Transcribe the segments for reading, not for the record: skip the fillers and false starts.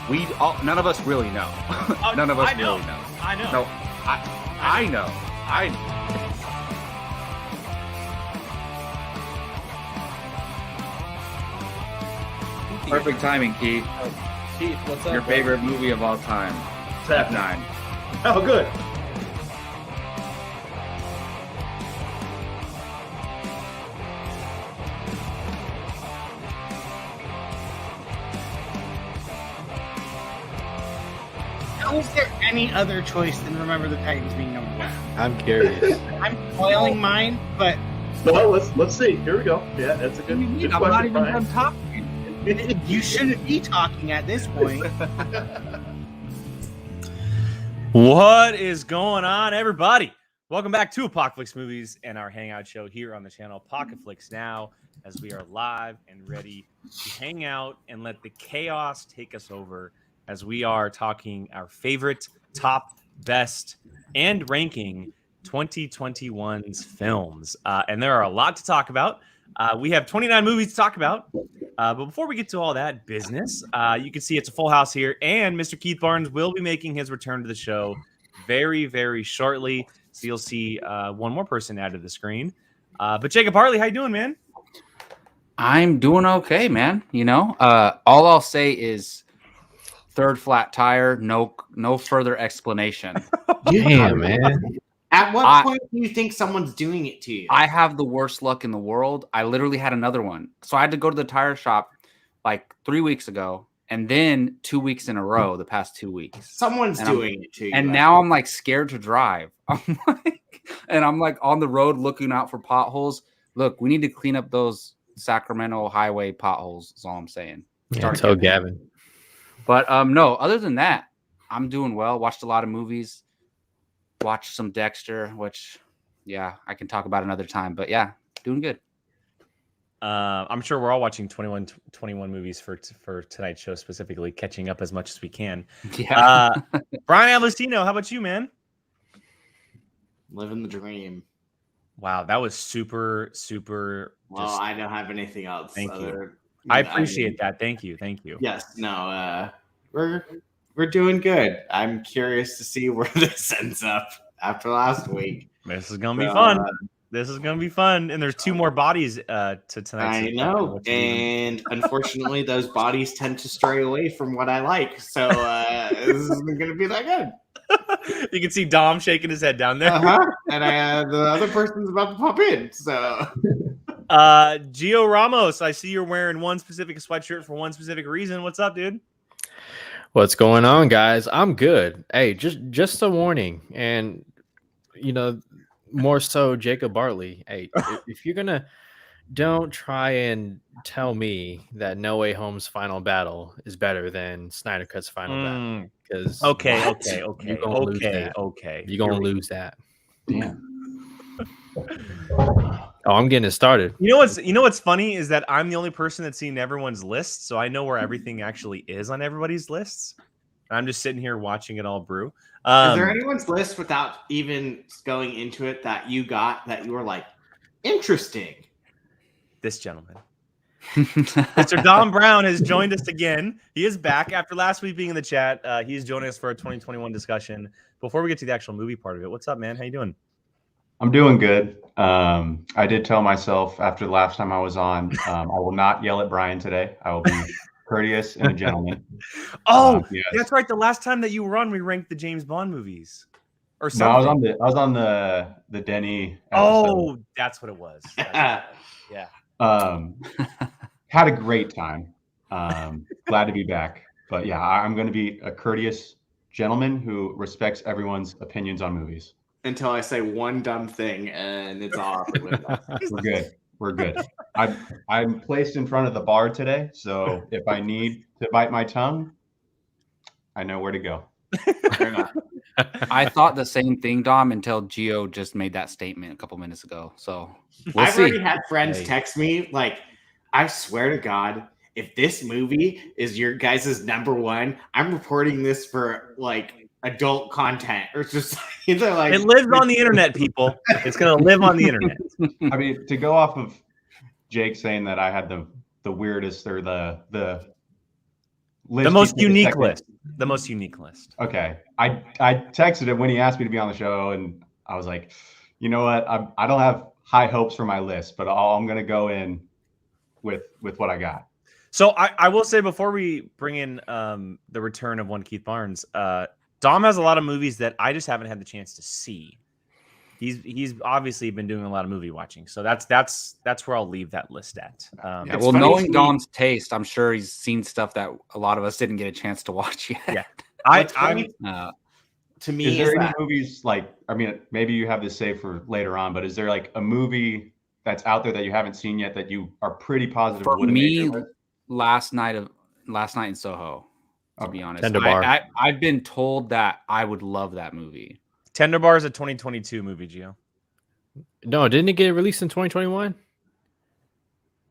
None of us really know. None of us really know. I know. No, I know. Perfect timing, Keith. Keith, what's up? Your favorite movie of all time, F9. Oh, good. How is there any other choice than Remember the Titans being number one? I'm curious. I'm spoiling mine, but Well, let's see. Here we go. Yeah, that's a good, good I'm question, not even Brian. done talking. you shouldn't be talking at this point. What is going on, everybody? Welcome back to Apocaflix Movies and our hangout show here on the channel Apocaflix Now, as we are live and ready to hang out and let the chaos take us over as we are talking our favorite, top, best, and ranking 2021's films. And there are a lot to talk about. We have 29 movies to talk about. But before we get to all that business, you can see it's a full house here. And Mr. Keith Barnes will be making his return to the show very, very shortly. So you'll see one more person added to the screen. But Jacob Hartley, how you doing, man? I'm doing okay, man. You know, all I'll say is third flat tire. No further explanation. Damn, man. At what point do you think someone's doing it to you? I have the worst luck in the world. I literally had another one. So I had to go to the tire shop like 3 weeks ago and then 2 weeks in a row the past 2 weeks. Someone's doing it to you. And now I'm like scared to drive. I'm like on the road looking out for potholes. Look, we need to clean up those Sacramento highway potholes is all I'm saying. Yeah, tell Gavin. But no, other than that, I'm doing well. Watched a lot of movies. Watched some Dexter, which, yeah, I can talk about another time. But yeah, doing good. I'm sure we're all watching 21 movies for tonight's show, specifically catching up as much as we can. Yeah. Brian Alessino, how about you, man? Living the dream. Wow, that was super. Well, I don't have anything else. Thank you. I appreciate that. Thank you. Yes. No. We're doing good. I'm curious to see where this ends up after last week. This is gonna be fun. This is gonna be fun. And there's two more bodies to tonight. I know, and unfortunately, those bodies tend to stray away from what I like. So this isn't gonna be that good. You can see Dom shaking his head down there. And the other person's about to pop in. So, Gio Ramos, I see you're wearing one specific sweatshirt for one specific reason. What's up, dude? What's going on, guys? I'm good. Hey, just a warning, and more so Jacob Bartley. Hey, if you're gonna, don't try and tell me that No Way Home's final battle is better than Snyder Cut's final battle. Because okay. You're gonna lose that. Damn. Oh, I'm getting it started. You know what's funny is that I'm the only person that's seen everyone's list, so I know where everything actually is on everybody's lists. I'm just sitting here watching it all brew. Is there anyone's list without even going into it that you got that you were like, interesting? This gentleman, Mr. Dom Brown, has joined us again. He is back after last week being in the chat. He's joining us for a 2021 discussion. Before we get to the actual movie part of it, what's up, man? How you doing? I'm doing good. I did tell myself after the last time I was on, I will not yell at Brian today. I will be courteous and a gentleman. Yes. That's right. The last time that you were on, we ranked the James Bond movies, or something. No, I was on the Denny episode. Oh, that's what it was. Yeah. Had a great time. Glad to be back. But yeah, I'm going to be a courteous gentleman who respects everyone's opinions on movies. Until I say one dumb thing and it's off. We're good. I'm placed in front of the bar today, so if I need to bite my tongue, I know where to go. Fair enough. I thought the same thing, Dom, until Gio just made that statement a couple minutes ago. So I've already had friends text me like, I swear to God, if this movie is your guys' number one, I'm reporting this for like adult content, or just either like it lives on the internet, people. It's gonna live on the internet. I mean, to go off of Jake saying that I had the weirdest or the list. The most you took a unique second- list. The most unique list. Okay. I texted him when he asked me to be on the show, and I was like, you know what? I don't have high hopes for my list, but I'm gonna go in with what I got. So I will say before we bring in the return of one Keith Barnes, Dom has a lot of movies that I just haven't had the chance to see. He's obviously been doing a lot of movie watching, so that's where I'll leave that list at. Yeah, It's well, funny knowing to me- Dom's taste, I'm sure he's seen stuff that a lot of us didn't get a chance to watch yet. Yeah. What's I'm funny Uh, to me Is is there any that movies like? I mean, maybe you have this saved for later on, but is there like a movie that's out there that you haven't seen yet that you are pretty positive for would have made me, your list? last night in Soho, to be honest, Tender Bar. I've been told that I would love that movie. Tender Bar is a 2022 movie, Gio. No, didn't it get released in 2021?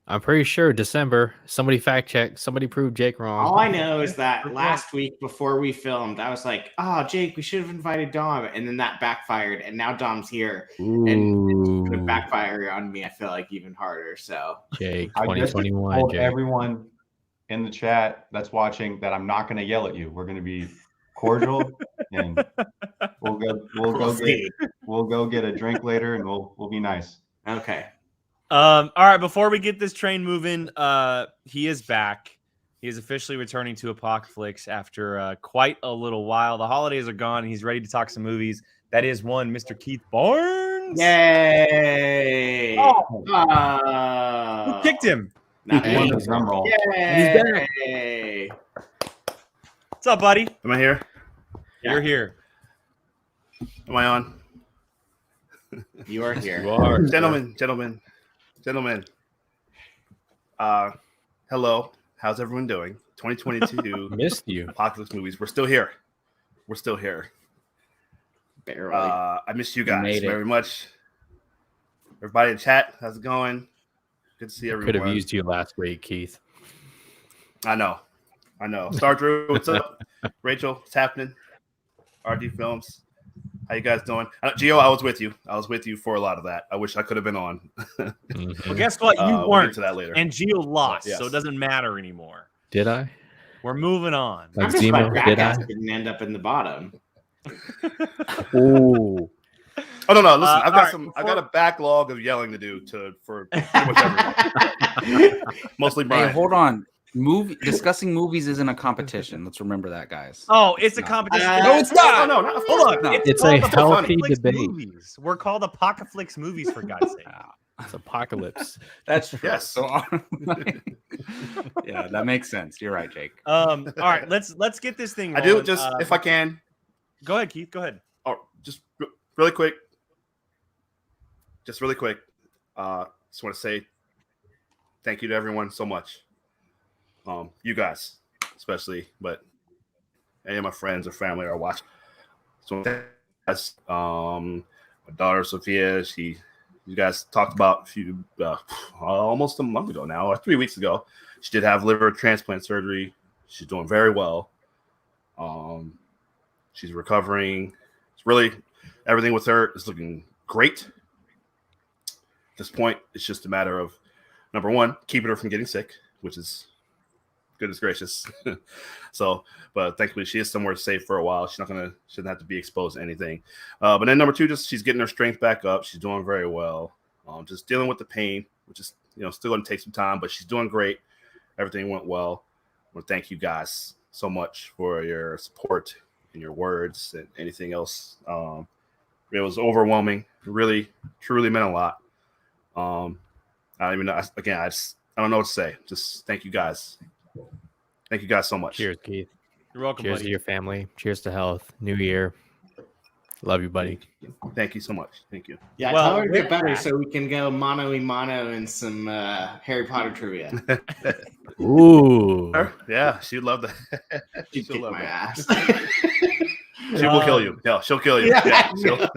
I'm pretty sure December. Somebody fact check. Somebody proved Jake wrong. all I know is that last week before we filmed, I was like, "Oh, Jake, we should have invited Dom," and then that backfired, and now Dom's here, and it's gonna Ooh, backfire on me. I feel like even harder. So Jake, I just 2021. told Jake. everyone in the chat that's watching that I'm not going to yell at you. We're going to be cordial, and we'll go get a drink later, and we'll be nice. okay. All right, before we get this train moving, he is back. He is officially returning to Apocaflix after quite a little while. The holidays are gone, and he's ready to talk some movies. That is one Mr. Keith Barnes. Yay! Oh. Oh. Who kicked him? Not Hey, me. drum roll. Yay! What's up, buddy? Am I here? You're here. Am I on? You are here. You are. Gentlemen. Hello. How's everyone doing? 2022 Missed you. Apocalypse movies. We're still here. Barely. I miss you guys made it. very much. Everybody in chat, how's it going? Good to see everyone. Could have used you last week, Keith. I know. Star Drew, what's up? Rachel, what's happening? RD Films. How you guys doing? Gio, I was with you. For a lot of that. I wish I could have been on. Mhm. Well, guess what? You We'll weren't. get to that later. And Gio lost, Yes. so it doesn't matter anymore. Did I? We're moving on. Like I'm just glad Zemo? Did I? Jackass didn't end up in the bottom. Ooh. Oh no! Listen, I've got all right, some. before- I've got a backlog of yelling to do for pretty much everyone. Mostly Hey, Brian. hold on. Discussing movies isn't a competition. Let's remember that, guys. Oh, it's a No. competition. No, it's not. No, not Hold on. No. It's called a healthy Apocaflix debate. Movies. We're called Apocaflix movies, for God's sake. It's apocalypse. That's true. Yes. So, yeah, that makes sense. You're right, Jake. All right, let's get this thing I rolling. do just if I can. Go ahead, Keith. Go ahead. Oh, just really quick. Just really quick. Just want to say thank you to everyone so much. You guys, especially, but any of my friends or family are watching. So that's my daughter Sophia. You guys talked about a few almost a month ago now, or 3 weeks ago. She did have liver transplant surgery. She's doing very well. She's recovering. It's really everything with her is looking great. At this point, it's just a matter of number one, keeping her from getting sick, which is goodness gracious. So, but thankfully she is somewhere safe for a while. Shouldn't have to be exposed to anything. But then number two, just she's getting her strength back up. She's doing very well. Just dealing with the pain, which is still going to take some time, but she's doing great. Everything went well. I want to thank you guys so much for your support and your words and anything else. It was overwhelming. It really, truly meant a lot. I don't even know. Again, I don't know what to say. Just thank you guys. Thank you guys so much. Cheers, Keith. You're welcome, Cheers buddy. to your family. Cheers to health. New year. Love you, buddy. Thank you so much. Thank you. Yeah, Well, tell her to with get better that- so we can go mano-a-mano and some Harry Potter trivia. Ooh. Yeah, she'd love that. She'd She'll kick love my that. ass. She will kill you. Yeah, she'll kill you. Yeah, she'll-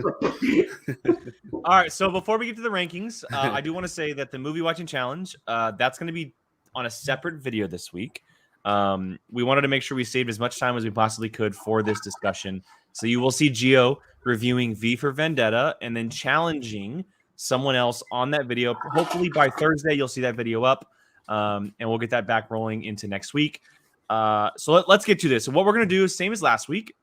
All right, so before we get to the rankings, I do want to say that the movie watching challenge, that's going to be on a separate video this week. We wanted to make sure we saved as much time as we possibly could for this discussion. So you will see Gio reviewing V for Vendetta and then challenging someone else on that video. Hopefully by Thursday, you'll see that video up, and we'll get that back rolling into next week. So let's get to this. So what we're going to do is same as last week.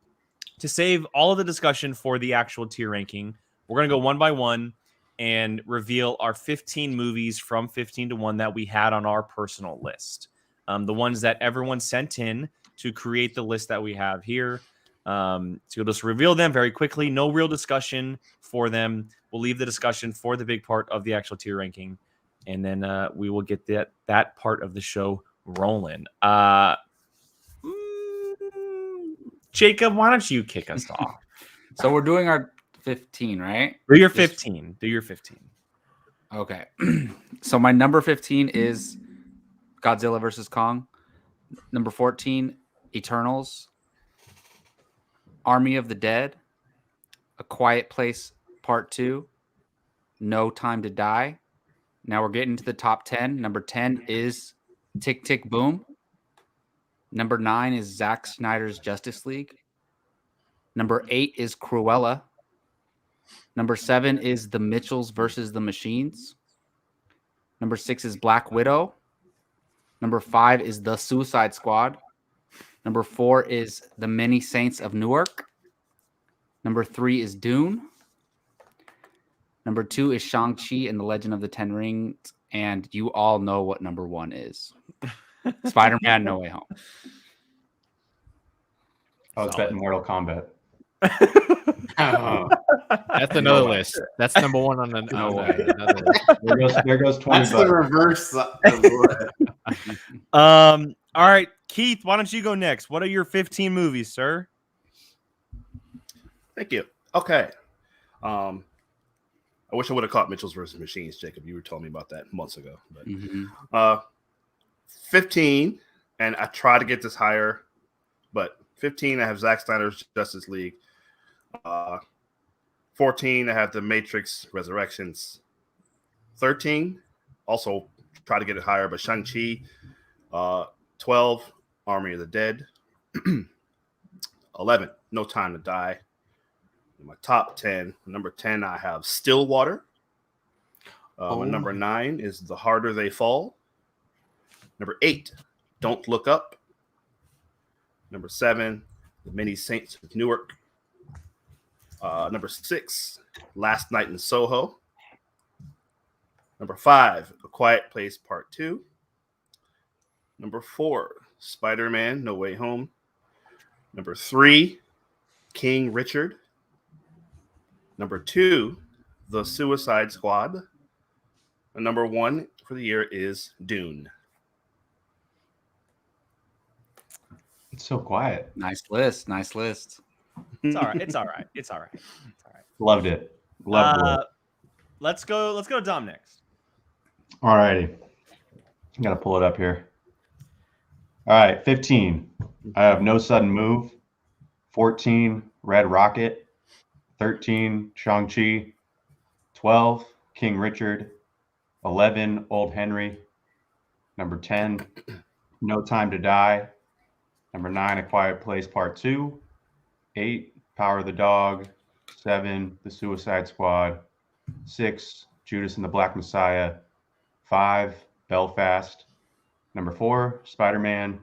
To save all of the discussion for the actual tier ranking, we're going to go one by one and reveal our 15 movies from 15 to 1 that we had on our personal list. The ones that everyone sent in to create the list that we have here. So we'll just reveal them very quickly. No real discussion for them. We'll leave the discussion for the big part of the actual tier ranking. And then we will get that part of the show rolling. Jacob, why don't you kick us off? So we're doing our 15, right? Do your 15. Do your 15. Okay. So my number 15 is Godzilla versus Kong. Number 14, Eternals. Army of the Dead. A Quiet Place Part 2. No Time to Die. Now we're getting to the top 10. Number 10 is Tick Tick Boom. Number 9 is Zack Snyder's Justice League. Number 8 is Cruella. Number 7 is The Mitchells versus the Machines. Number 6 is Black Widow. Number 5 is The Suicide Squad. Number 4 is The Many Saints of Newark. Number 3 is Dune. Number 2 is Shang-Chi and the Legend of the Ten Rings. And you all know what number 1 is. Spider-Man No Way Home. I was betting Mortal Kombat. Oh. That's another list. That's number one on another list. There goes 20 That's the bucks. reverse. All right, Keith, why don't you go next? What are your 15 movies, sir? Thank you. Okay. I wish I would have caught Mitchell's versus Machines, Jacob. You were telling me about that months ago. But 15, and I try to get this higher, but 15, I have Zack Snyder's Justice League. 14, I have The Matrix Resurrections. 13, also try to get it higher, but Shang-Chi. 12, Army of the Dead. 11, No Time to Die. In my top 10, number 10, I have Stillwater. My number 9 is The Harder They Fall. Number 8, Don't Look Up. Number 7, The Many Saints of Newark. Number 6, Last Night in Soho. Number 5, A Quiet Place Part 2. Number 4, Spider-Man No Way Home. Number 3, King Richard. Number 2, The Suicide Squad. And number 1 for the year is Dune. It's so quiet. Nice list. Nice list. It's all right. It's all right. It's all right. It's all right. Loved it. Loved it. Let's go to Dom next. All righty. I got to pull it up here. All right, 15. I have No Sudden Move. 14, Red Rocket. 13, Shang-Chi. 12, King Richard. 11, Old Henry. Number 10, No Time to Die. Number 9, A Quiet Place Part 2. 8, Power of the Dog. 7, The Suicide Squad. 6, Judas and the Black Messiah. 5, Belfast. Number 4, Spider-Man.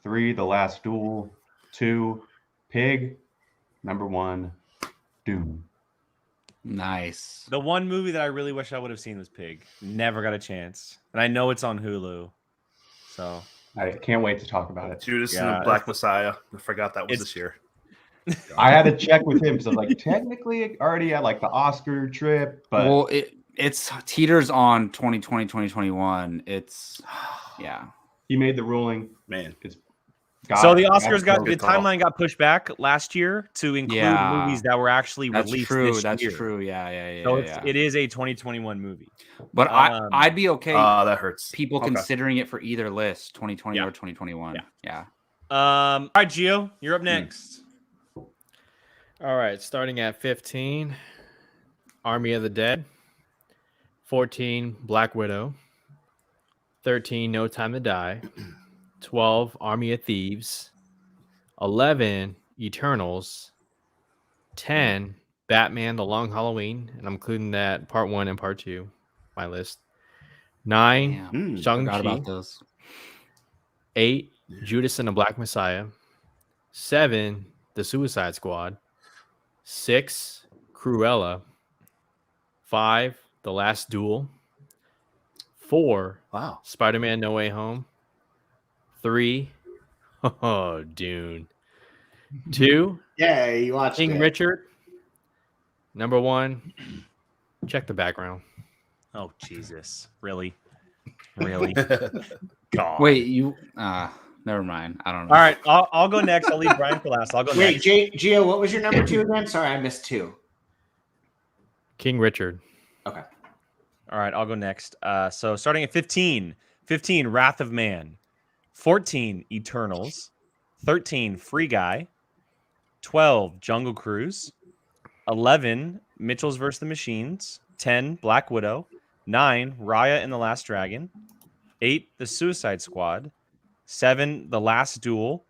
3, The Last Duel. 2, Pig. Number 1, Dune. Nice. The one movie that I really wish I would have seen was Pig. Never got a chance. And I know it's on Hulu. So I can't wait to talk about it. Judas and the Black Messiah. I forgot that was this year. I had to check with him because I was like, technically, it already had like the Oscar trip, but Well, it's teeters on 2020, 2021. It's yeah. he made the ruling. Man, It's So the Oscars God, the timeline got pushed back last year to include Yeah. movies that were actually That's released true. this That's year. true. Yeah. So yeah. it is a 2021 movie. But I'd be okay that hurts. people Okay. considering it for either list, 2020 Yeah. or 2021. Yeah. All right, Gio, you're up next. All right, starting at 15, Army of the Dead. 14, Black Widow. 13, No Time to Die. 12, Army of Thieves. 11, Eternals. 10, Batman: The Long Halloween, and I'm including that part 1 and part 2, my list. 9, Damn. Forgot Shang-Chi. about those. 8, Judas and the Black Messiah. 7, The Suicide Squad. 6, Cruella. 5, The Last Duel. 4, Wow. Spider-Man No Way Home. 3, Dune. 2, Yeah, you watched King it. Richard. Number 1, check the background. Oh Jesus! Really? God. Wait, you? Never mind. I don't know. All right, I'll go next. I'll leave Brian for last. I'll go Wait, next. Gio, what was your number 2 again? Sorry, I missed 2. King Richard. Okay. All right, I'll go next. So starting at 15, Wrath of Man. 14, Eternals. 13, Free Guy. 12, Jungle Cruise. 11, Mitchell's vs. the Machines. 10, Black Widow. 9, Raya and the Last Dragon. 8, The Suicide Squad. 7, The Last Duel.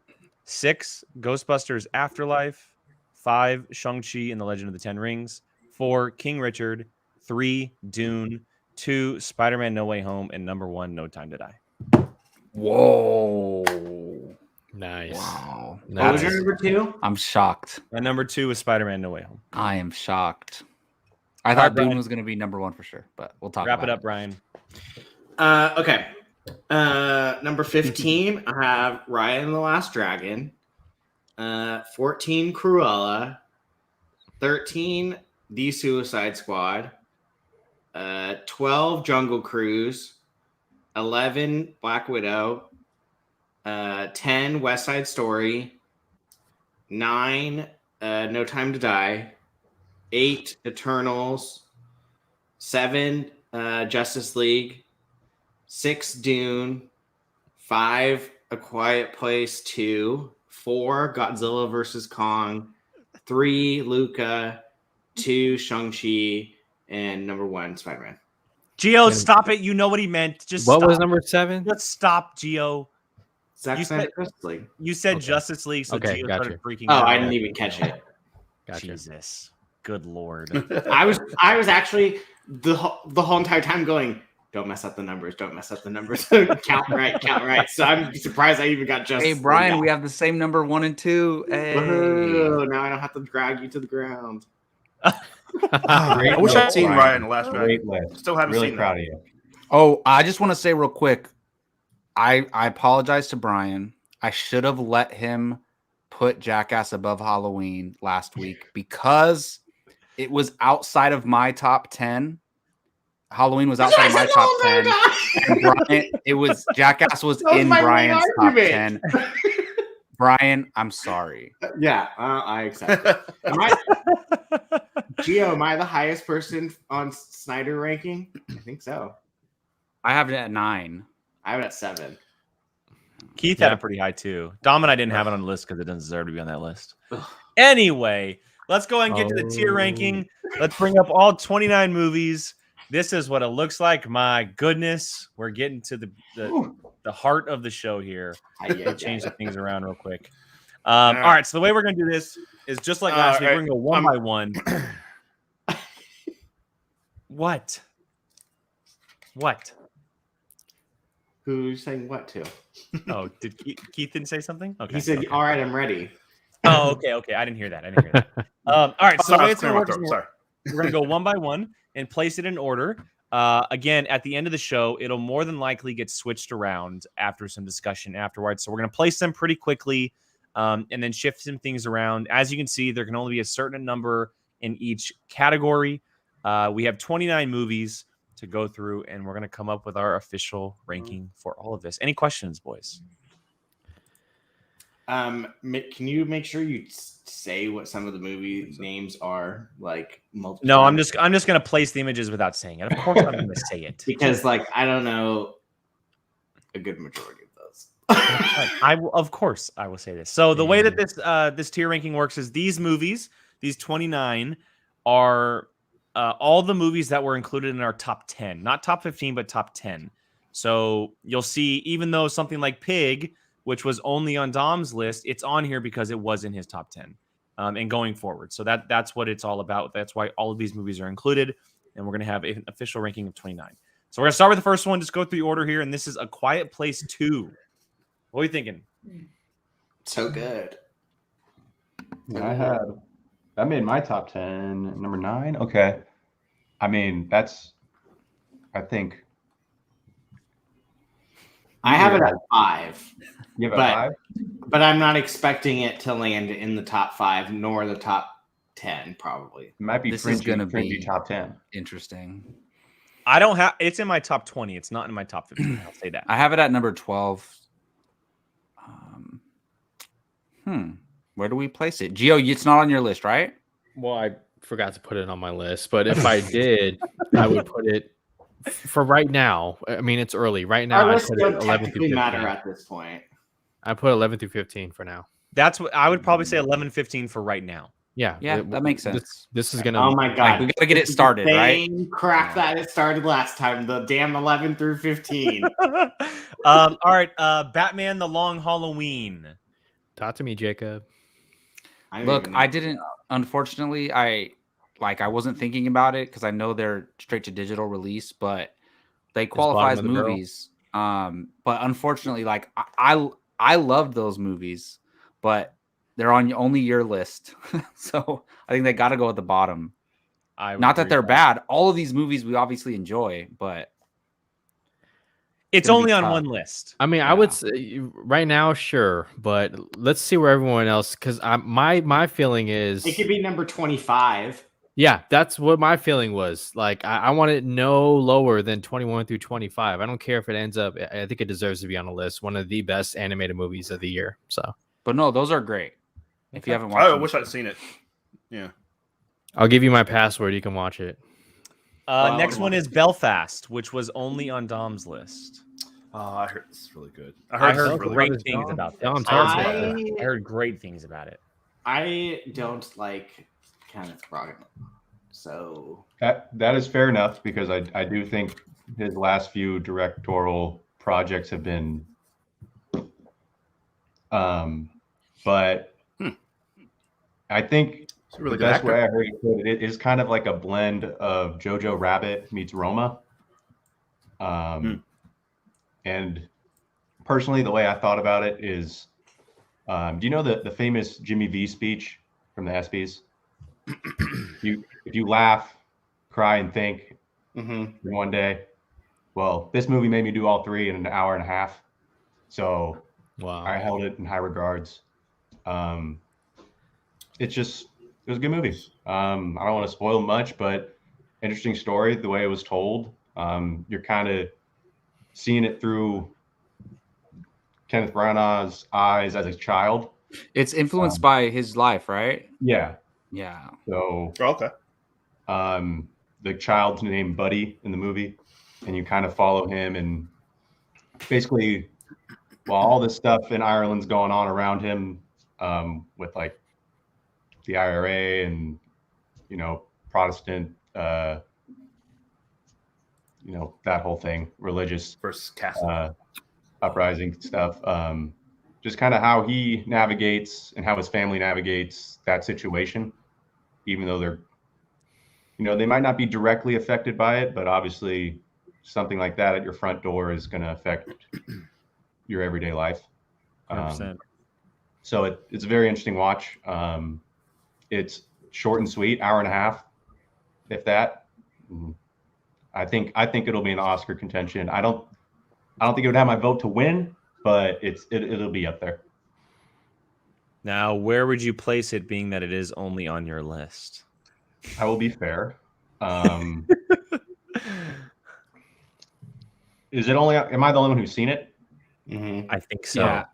6, Ghostbusters Afterlife. 5, Shang-Chi and the Legend of the Ten Rings. 4, King Richard. 3, Dune. 2, Spider-Man No Way Home. And number 1, No Time to Die. Whoa. Nice. Wow. What was your number 2? I'm shocked. And number 2 is Spider-Man No Way Home. I am shocked. I All thought right, Dune Brian. was going to be number 1 for sure, but we'll talk Wrap about it up, Brian. Okay. Number 15, I have Raya and the Last Dragon. 14, Cruella. 13, The Suicide Squad. 12, Jungle Cruise. 11, Black Widow. 10, West Side Story. 9, No Time to Die. 8, Eternals. 7, Justice League. 6, Dune. 5, A Quiet Place 2. 4, Godzilla vs. Kong. 3, Luca. 2, Shang-Chi. And number 1, Spider-Man. Gio, stop it. You know what he meant. Just What stop. was number 7? Just stop, Gio. Zack You Snyder said- Justice League. You said Okay. Justice League, so Okay, Gio gotcha. started freaking Oh, out. I didn't even catch it. Gotcha. Jesus. Good Lord. I was actually the whole entire time going, don't mess up the numbers, don't mess up the numbers. count right. So I'm surprised I even got that. just. Hey, Brian, we have the same number 1 and 2. Hey. Woohoo, now I don't have to drag you to the ground. I wish I'd seen Ryan the last Great Dragon. list. Still haven't Really seen proud that. of you. Oh, I just want to say real quick. I apologize to Brian. I should have let him put Jackass above Halloween last week because it was outside of my top 10. Halloween was outside of my top 10. And Brian, Jackass was That was in my main Brian's top argument. 10. Brian, I'm sorry. Yeah, I accept it. Gio, am I the highest person on Snyder ranking? I think so. I have it at 9. I have it at 7. Keith had it pretty high too. Dom and I didn't have it on the list because it doesn't deserve to be on that list. Anyway, let's go ahead and get to the tier ranking. Let's bring up all 29 movies. This is what it looks like. My goodness, we're getting to the heart of the show here. Let's change the things around real quick. All right, so the way we're going to do this is just like last week. We're going to go one by one. What? Who's saying what to? Oh, did Keith didn't say something? Okay. He said, okay. all right, I'm ready. Oh, okay. I didn't hear that. All right, so the way it's going to work is Sorry. we're going to go one by one and place it in order. Again, at the end of the show, it'll more than likely get switched around after some discussion afterwards. So we're going to place them pretty quickly and then shift some things around. As you can see, there can only be a certain number in each category. We have 29 movies to go through, and we're going to come up with our official ranking for all of this. Any questions, boys? Can you make sure you say what some of the movie names are, like multiple? No, times? I'm just going to place the images without saying it. Of course, I'm going to say it because, like, I don't know a good majority of those. Of course, I will say this. So the way that this tier ranking works is these movies, these 29, are all the movies that were included in our top 10, not top 15, but top 10. So you'll see, even though something like Pig, which was only on Dom's list, it's on here because it was in his top 10 and going forward. So that's what it's all about. That's why all of these movies are included. And we're going to have an official ranking of 29. So we're going to start with the first one. Just go through the order here. And this is A Quiet Place 2. What are you thinking? So good. That made my top 10. Number 9. Okay. I mean, I think. I have it at 5. You have it at 5? But I'm not expecting it to land in the top 5 nor the top 10, probably. It might be This is gonna be top 10. Interesting. I don't have. It's in my top 20. It's not in my top 15. I'll say that. I have it at number 12. Where do we place it? Gio, it's not on your list, right? Well, I forgot to put it on my list, but if I did, I would put it for right now. I mean, it's early. Right now, I put it 11 through 15. Matter at this point. I put 11 through 15 for now. That's what I would probably say 11, 15 for right now. Yeah, that makes sense. This is gonna. Oh my god, we gotta get it started, right? Crap that it started last time. The damn 11 through 15. All right, Batman: The Long Halloween. Talk to me, Jacob. Look, I didn't. Unfortunately, I wasn't thinking about it because I know they're straight to digital release, but they qualify as movies. But unfortunately, like I loved those movies, but they're on only your list, so I think they got to go at the bottom. Not that they're bad. All of these movies we obviously enjoy, but it's only on one list. I mean, I would say right now, sure, but let's see where everyone else. Because my feeling is it could be number 25. Yeah, that's what my feeling was. Like, I want it no lower than 21 through 25. I don't care if it ends up. I think it deserves to be on the list. One of the best animated movies of the year. So, but no, those are great. If you haven't watched, I wish I'd seen it. Yeah, I'll give you my password. You can watch it. Next one is Belfast, which was only on Dom's list. I heard this is really good. I heard great things about this. I heard great things about it. I don't like Kenneth Branagh, so that is fair enough because I do think his last few directorial projects have been, but I think the best way I heard it put it is kind of like a blend of Jojo Rabbit meets Roma. And personally, the way I thought about it is, do you know the famous Jimmy V speech from the ESPYs? If you laugh, cry, and think in one day, well, this movie made me do all three in an hour and a half. So I held it in high regards. It was a good movie. I don't want to spoil much, but interesting story, the way it was told. You're kind of seeing it through Kenneth Branagh's eyes as a child. It's influenced by his life, right? Yeah. Yeah. So okay. The child's named Buddy in the movie, and you kind of follow him, and basically, while all this stuff in Ireland's going on around him, with like the IRA and Protestant, that whole thing, religious versus Catholic uprising stuff. Just kind of how he navigates and how his family navigates that situation, even though they're, they might not be directly affected by it, but obviously something like that at your front door is going to affect your everyday life. 100%. So it's a very interesting watch. It's short and sweet, hour and a half, if that. I think it'll be an Oscar contention. I don't think it would have my vote to win, but it'll be up there. Now, where would you place it, being that it is only on your list? I will be fair. Is it only? Am I the only one who's seen it? I think so. Yeah.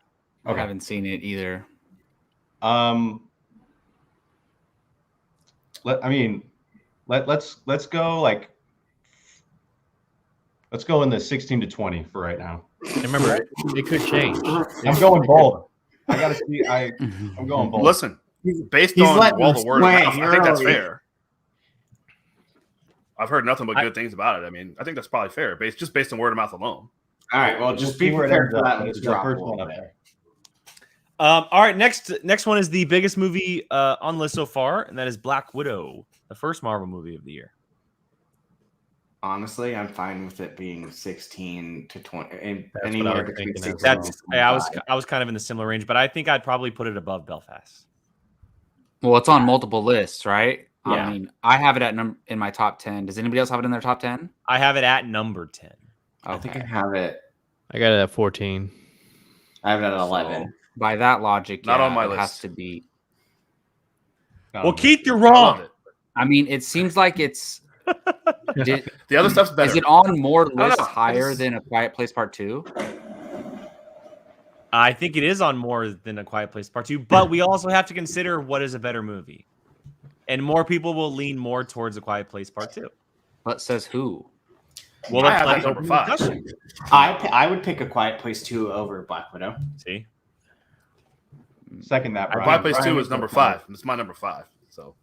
I haven't seen it either. Let's go like. Let's go in the 16 to 20 for right now. Remember, it could change. I'm going bold. I gotta see. I'm going bold. Listen, based on all the word of mouth, I think that's fair. I've heard nothing but good things about it. I mean, I think that's probably fair, based on word of mouth alone. All right, well, just be prepared for that. Let's drop first one up there. All right, next one is the biggest movie on the list so far, and that is Black Widow, the first Marvel movie of the year. Honestly, I'm fine with it being 16 to 20, and That's what I anywhere was between thinking as 16 well. and That's 25. I was kind of in the similar range, but I think I'd probably put it above Belfast. Well, it's on multiple lists, right? Yeah. I mean, I have it at in my top 10. Does anybody else have it in their top 10? I have it at number 10. I think I Okay. have it. I got it at 14. I have it at So, 11. by that logic, Not yeah, on my it has list. to be. Well, Keith, you're I loved wrong. it. I mean, it seems like it's. The other stuff's better. Is it on more don't know. lists I higher just- than A Quiet Place Part 2? I think it is on more than A Quiet Place Part 2, but we also have to consider what is a better movie. And more people will lean more towards A Quiet Place Part 2. But says who? Well, I have let's that number open 5. discussion. I would pick A Quiet Place 2 over Black Widow. See? Second that, Brian. Quiet Place Brian 2 is is number the point. 5. It's my number 5. So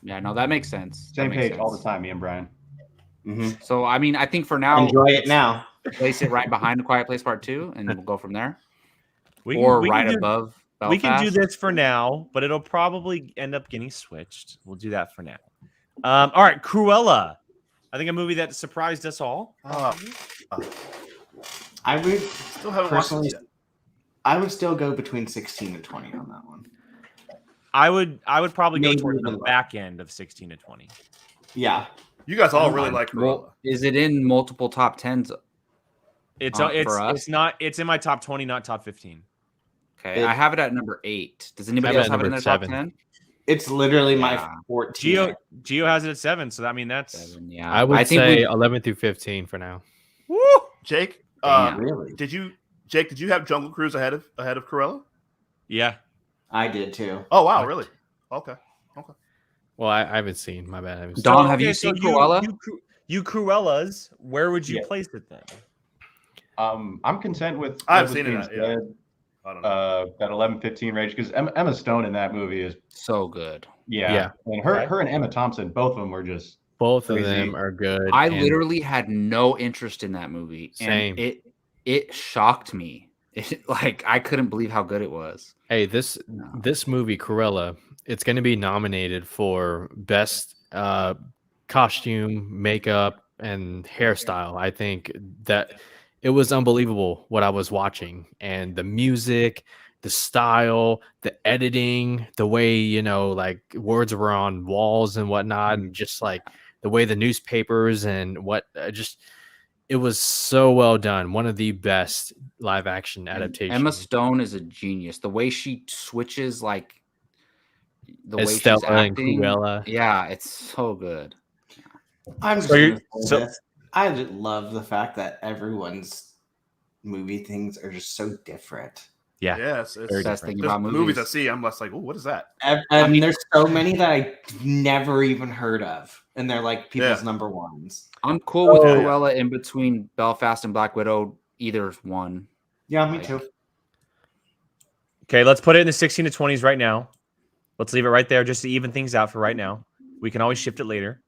Yeah, no, that makes sense. That Same makes page all the sense. time, me and Brian. So, I mean, I think for now, Enjoy it now. place it right behind A Quiet Place Part 2, and we'll go from there. We Or we right do, above Belfast. We can do this for now, but it'll probably end up getting switched. We'll do that for now. All right, Cruella. I think a movie that surprised us all. I would still haven't watched it personally. yet. I would still go between 16 and 20 on that one. I would probably go Maybe towards the even less. back end of 16 to 20. Yeah. You guys all really like Cruella. Well, is it in multiple top 10s? It's for us? it's in my top 20, not top 15. Okay, I have it at number 8. Does anybody I else have have it it in at their top number 10? It's literally my Yeah. 14. Geo has it at 7, so I mean that's 7, yeah. I would think say 11 through 15 for now. woo! Jake, Damn. Really? did you have Jungle Cruise ahead of Cruella? Yeah. I did too. Oh wow, What? really? Okay. Well, I haven't seen. My bad. I haven't seen. Don, have you seen Cruella? You Cruellas, where would you Yeah. place it then? I'm content with. I've with seen being it, yeah. said, I don't know. that 11-15 range because Emma Stone in that movie is So good. yeah. And her and Emma Thompson, both of them were just Both of Crazy. them are good. I and literally had no interest in that movie. Same. And it shocked me. Like, I couldn't believe how good it was. Hey, this movie Cruella, it's going to be nominated for best costume, makeup, and hairstyle. I think that it was unbelievable what I was watching, and the music, the style, the editing, the way like words were on walls and whatnot, and just like the way the newspapers and what it was so well done. One of the best live action adaptations. Emma Stone is a genius. The way she switches, like the As way she's Stella and acting, Cruella. yeah, it's so good. I'm just So you're- gonna say so- this. I just love the fact that everyone's movie things are just so different. Yeah. Yes, Very it's best thing there's about movies I movies. see. I'm less like, oh, what is that? I mean, there's so many that I never even heard of, and they're like people's Yeah. number ones. I'm cool with Oh. Cruella in between Belfast and Black Widow. Either one. Yeah, me Like, too. Okay, let's put it in the 16 to 20s right now. Let's leave it right there just to even things out for right now. We can always shift it later.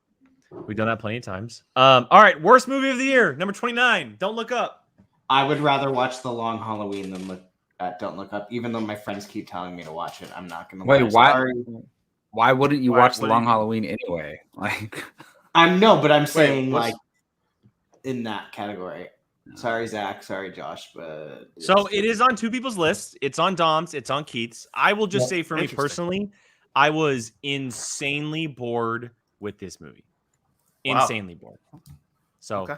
We've done that plenty of times. All right, worst movie of the year, number 29. Don't Look Up. I would rather watch The Long Halloween than look at Don't Look Up, even though my friends keep telling me to watch it. I'm not gonna. Wait, watch why? Sorry. Why wouldn't you Why watch The wouldn't Long you? Halloween anyway? Like, But I'm saying what's- like in that category. Sorry, Zach. Sorry, Josh. But So it is on two people's lists. It's on Dom's. It's on Keith's. I will just say for me Interesting. personally, I was insanely bored with this movie. Wow. Insanely bored. So Okay.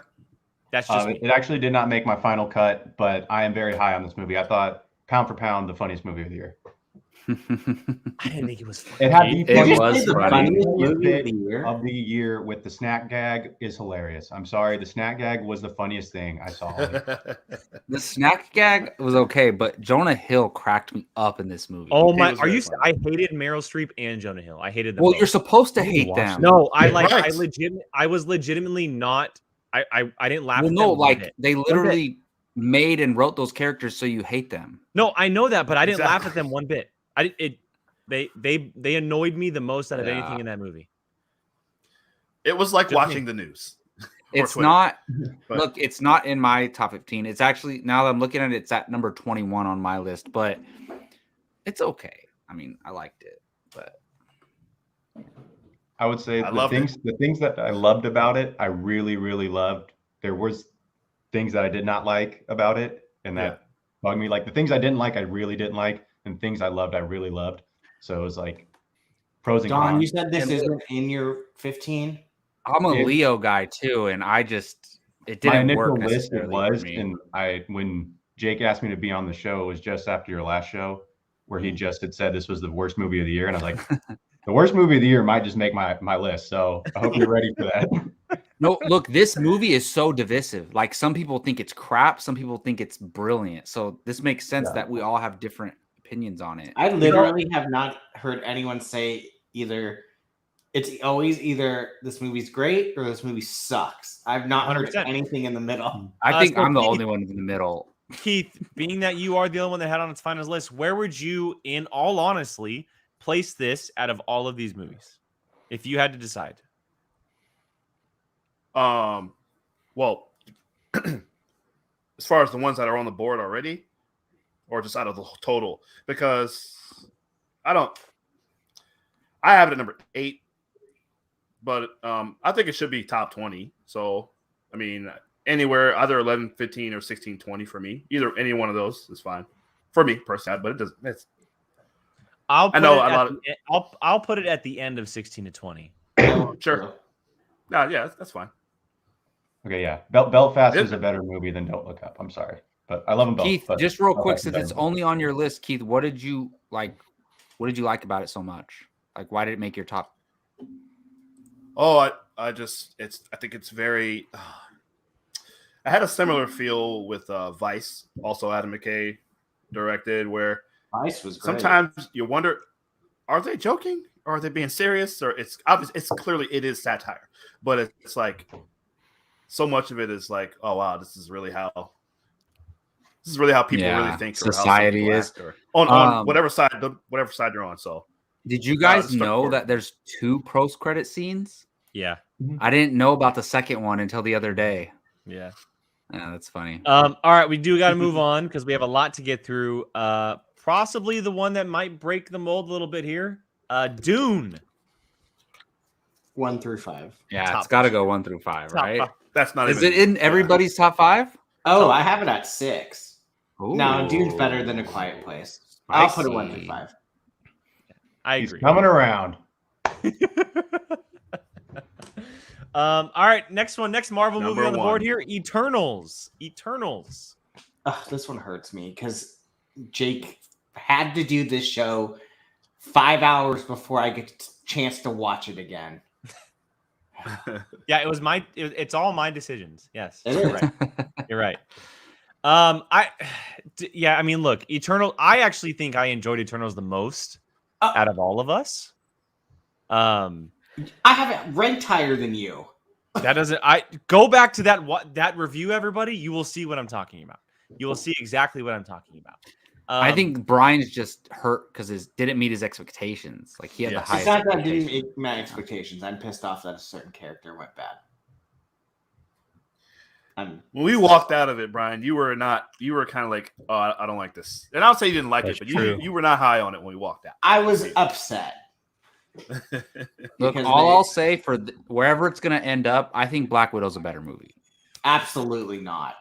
that's just me. it actually did not make my final cut, but I am very high on this movie. I thought pound for pound the funniest movie of the year. I didn't think it was funny. It had the It Did you say was the funny. funniest movie of bit the year? of the year with the snack gag is hilarious. I'm sorry, the snack gag was the funniest thing I saw. all year. The snack gag was okay, but Jonah Hill cracked me up in this movie. Oh He my! was Are very you? funny. I hated Meryl Streep and Jonah Hill. I hated them. Well, both. you're supposed to didn't hate watch them. No, I Yeah, like. right. I was legitimately not. I didn't laugh. Well, at no, them one like bit. they literally made and wrote those characters so you hate them. No, I know that, but I didn't laugh at Exactly. them one bit. They annoyed me the most out of Yeah. anything in that movie. It was like Just watching the news. It's Twitter. not. But- Look, it's not in my top 15. It's actually, now that I'm looking at it, it's at number 21 on my list. But it's okay. I mean, I liked it, but I would say I loved the things that I loved about it, I really, really loved. There was things that I did not like about it, and that bugged me. Like the things I didn't like, I really didn't like, and things I loved, I really loved. So it was like pros and Don, cons. you said this isn't in your 15. I'm a It- Leo guy too, and it My didn't initial work list it necessarily was, for me. and when Jake asked me to be on the show, it was just after your last show, where he just had said this was the worst movie of the year, and I was like, the worst movie of the year might just make my list. So I hope you're ready for that. No, look, this movie is so divisive. Like some people think it's crap, some people think it's brilliant. So this makes sense that we all have different opinions on it. I literally have not heard anyone say either. It's always either this movie's great or this movie sucks. I've not heard 100%. anything in the middle. I think so I'm the Keith- only one in the middle. Keith, being that you are the only one that had on its finals list, where would you, in all honesty, place this out of all of these movies, if you had to decide? Well, as far as the ones that are on the board already, or just out of the total, because I have it at number 8, but I think it should be top 20. So, I mean, anywhere, either 11, 15, or 16, 20 for me. Any one of those is fine for me personally, but it doesn't. I'll put it at the end of 16 to 20. Sure. Yeah, that's fine. Okay, yeah. Belfast is a better movie than Don't Look Up. I'm sorry, but I love them both. Keith, but just real quick, Belfast is since better it's movie. only on your list, Keith, what did you like? What did you like about it so much? Like, why did it make your top? Oh, I think it's very. I had a similar feel with Vice, also Adam McKay directed, where Vice was great. sometimes you wonder, are they joking or are they being serious? Or it's obvious, it is satire, but it's like so much of it is like, oh wow, this is really how people really think, or society how is, or on whatever side you're on. So, did you guys start know forward. that there's 2 post-credit scenes? Yeah. I didn't know about the second one until the other day. Yeah. Yeah, that's funny. All right, we do got to move on because we have a lot to get through. Possibly the one that might break the mold a little bit here. Dune. 1 through 5. Yeah, Top it's got to go 1 through 5, Top right? 5. That's not. Is it in everybody's top 5? Oh, I have it at 6. Ooh. Now, Dune's better than A Quiet Place. I'll put it 1 through 5. I He's agree. coming around. All right, next Marvel movie Number on the board 1. here, Eternals. This one hurts me because Jake had to do this show 5 hours before I get a chance to watch it again. Yeah, it's all my decisions. Yes, It you're is. right. You're right. I mean, look, Eternal. I actually think I enjoyed Eternals the most out of all of us. I have it ranked higher than you. That doesn't. I go back to that review, everybody. You will see what I'm talking about. You will see exactly what I'm talking about. I think Brian's just hurt because didn't meet his expectations. Like he had the Yes. highest. It's not that I didn't expectations. meet my expectations. I'm pissed off that a certain character went bad. When we walked out of it, Brian, you were kind of like, oh, I don't like this. And I'll say you didn't like That's it, but true. you were not high on it when we walked out. I was upset. Look, because all they- I'll say for wherever it's going to end up, I think Black Widow's a better movie. Absolutely not.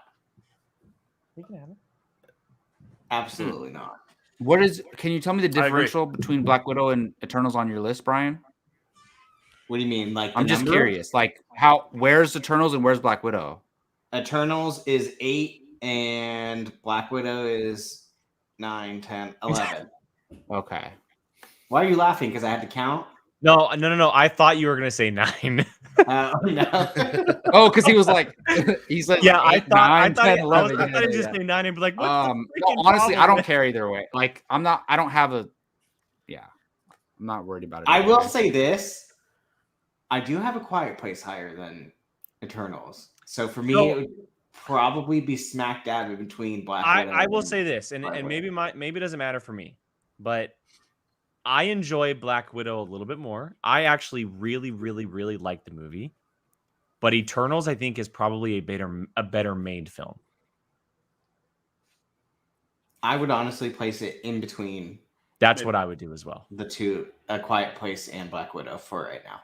Absolutely not. Can you tell me the I agree. differential between Black Widow and Eternals on your list, Brian? What do you mean? Like I'm the just number? curious. Like where's Eternals and where's Black Widow? Eternals is 8 and Black Widow is 9, 10, 11. Okay. Why are you laughing? Because I had to count? no. I thought you were gonna say 9. No. Oh, because he was like, he said, Yeah, I 8, thought 9, 10, I 11. thought Yeah, he'd just yeah. say 9 and be like, what's No, the freaking honestly, I problem? don't care either way. Like, I don't have a, yeah, I'm not worried about it. I either will way. say this. I do have a Quiet Place higher than Eternals. So for me, So- it would probably be smack dab in between Black Widow. I will and say this, and Black maybe Widow. maybe it doesn't matter for me, but I enjoy Black Widow a little bit more. I actually really, really, really like the movie, but Eternals I think is probably a better made film. I would honestly place it in between That's what I would do as well. the two, A Quiet Place and Black Widow for right now.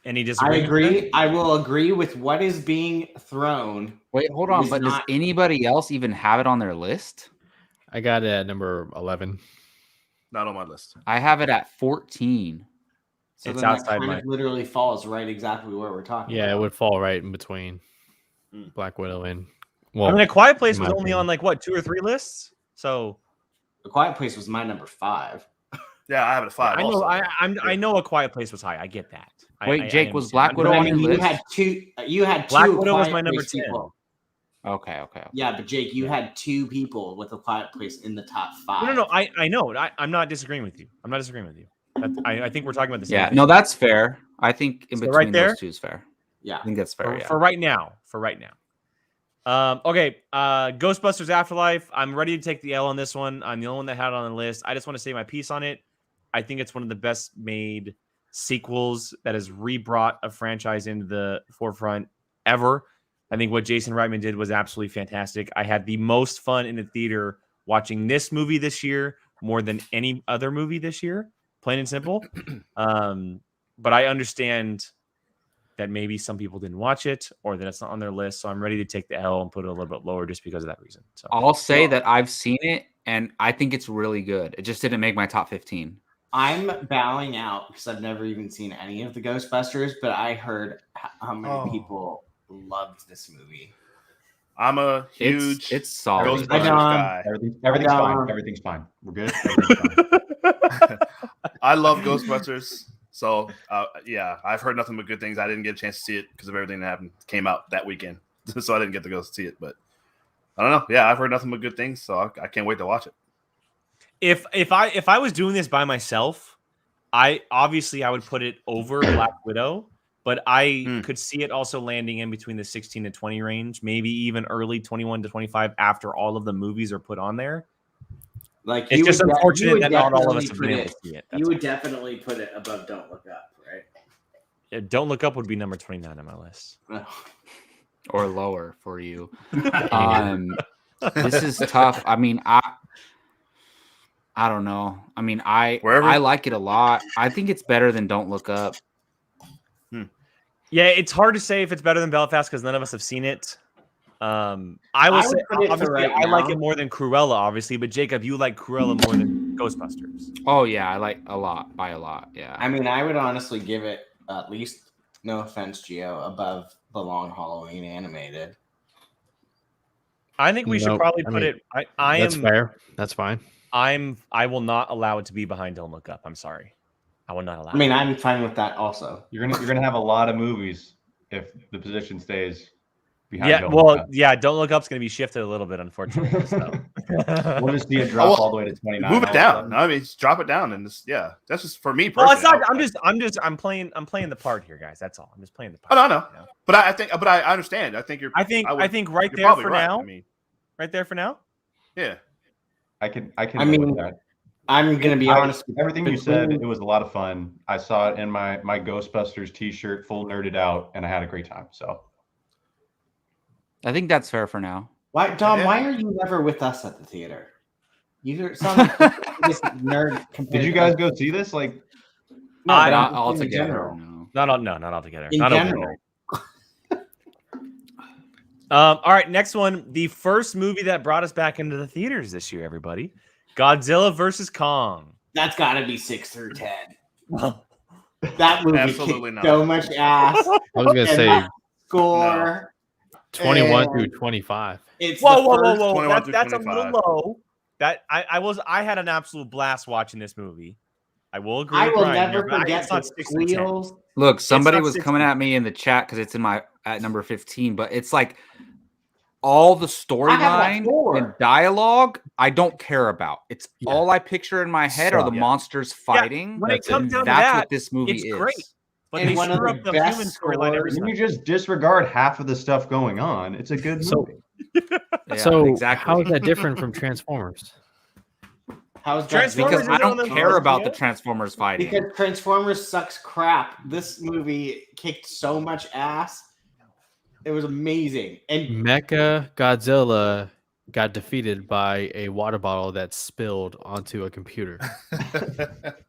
Any I disagreement? agree. I will agree with what is being thrown. Wait, hold on. was But does not- anybody else even have it on their list? I got it at number 11. Not on my list. I have it at 14. So It's then that outside kind my. of literally falls right exactly where we're talking Yeah, it about. would fall right in between Mm. Black Widow and. I Well, mean, A Quiet Place in was my only opinion. on like what 2 or 3 lists. So The Quiet Place was my number 5. Yeah, I have it at 5. I know. also. I know A Quiet Place was high. I get that. Wait, Jake, was understand. Black I'm Widow just- on your you list? had two. You had Black two. Widow was Quiet my number Place 10. people. Okay. Yeah, but Jake, you had 2 people with a Quiet Place in the top 5. No. I know. I'm not disagreeing with you. I'm not disagreeing with you. I think we're talking about the same Yeah, thing. no, that's fair. I think in So between right there? those two is fair. Yeah. I think that's fair. for right now. Okay. Ghostbusters Afterlife. I'm ready to take the L on this one. I'm the only one that had it on the list. I just want to say my piece on it. I think it's one of the best made sequels that has rebrought a franchise into the forefront ever. I think what Jason Reitman did was absolutely fantastic. I had the most fun in the theater watching this movie this year more than any other movie this year, plain and simple. But I understand that maybe some people didn't watch it or that it's not on their list. So I'm ready to take the L and put it a little bit lower just because of that reason. So I'll say that I've seen it and I think it's really good. It just didn't make my top 15. I'm bowing out because I've never even seen any of the Ghostbusters, but I heard how many people loved this movie. I'm a huge It's solid. Ghostbusters guy. Everything's fine. Everything's fine. We're good. Everything's fine. I love Ghostbusters. So, yeah, I've heard nothing but good things. I didn't get a chance to see it because of everything that came out that weekend. So I didn't get to go see it. But I don't know. Yeah, I've heard nothing but good things. So I can't wait to watch it. if I was doing this by myself, I would put it over Black Widow, but I could see it also landing in between the 16 to 20 range, maybe even early 21 to 25 after all of the movies are put on there. Like It's just unfortunate that not all of us definitely have put been able it. to see it. You That's would definitely put it above Don't Look Up, right? all. Don't Look Up would be number 29 on my list. Or lower for you. This is tough. I mean, I don't know. I mean, I like it a lot. I think it's better than Don't Look Up. Yeah, it's hard to say if it's better than Belfast because none of us have seen it. I would say put it to obviously right I like now. it more than Cruella, obviously, but Jacob, you like Cruella more than Ghostbusters. Oh yeah, I like a lot by a lot. Yeah. I mean, I would honestly give it at least, no offense, Gio, above the Long Halloween animated. I think we should Nope. probably I put mean, it. I That's am. fair. That's fine. I will not allow it to be behind Don't Look Up. I'm sorry. I will not allow. I mean, I'm fine with that also. You're gonna have a lot of movies if the position stays behind. yeah, Don't well, Look Up. yeah. Don't Look Up's going to be shifted a little bit, unfortunately. So. We'll just see it drop all the way to 29. Move it all of a down. sudden. I mean, just drop it down and just that's just for me Well, personally. it's not. I'm playing the part here, guys. That's all. I'm just playing the part. Oh, no. You know? But I understand. I think you're. I think right you're there probably for right. now. I mean, Right there for now. yeah. I can. I go mean, with that. I'm gonna be honest. Everything you said, it was a lot of fun. I saw it in my Ghostbusters T-shirt, full nerded out, and I had a great time. So I think that's fair for now. Why, Dom? Yeah. Why are you never with us at the theater? You sound like this nerd. did you guys go see this? Like, No, I- but Not in all together. general. No. Not all together. In Not general. All right, next one. The first movie that brought us back into the theaters this year, everybody. Godzilla versus Kong. That's got to be 6 through 10. That movie Absolutely kicked not. so much ass. I was gonna And say that score. 21 and through 25. It's Whoa. 21 through That's a little 25. low. I had an absolute blast watching this movie. I will agree. I with will Brian never here, but forget it's not the 6 through 10. squeals. Look, somebody not was 60. coming at me in the chat because it's at number 15, but it's like all the storyline four. and dialogue I don't care about. It's Yeah. all I picture in my head are the Yeah. monsters fighting. When it That's comes it. down to That's that, what this movie it's is. great. But And they one of screw the up the best human storyline every scores- when time. you just disregard half of the stuff going on, it's a good So- movie. Yeah, So exactly. how is that different from Transformers? How's that? Transformers because is I one of don't those care movies, about yeah. the Transformers fighting. Because Transformers sucks crap. This movie kicked so much ass. It was amazing. And Mecha Godzilla got defeated by a water bottle that spilled onto a computer.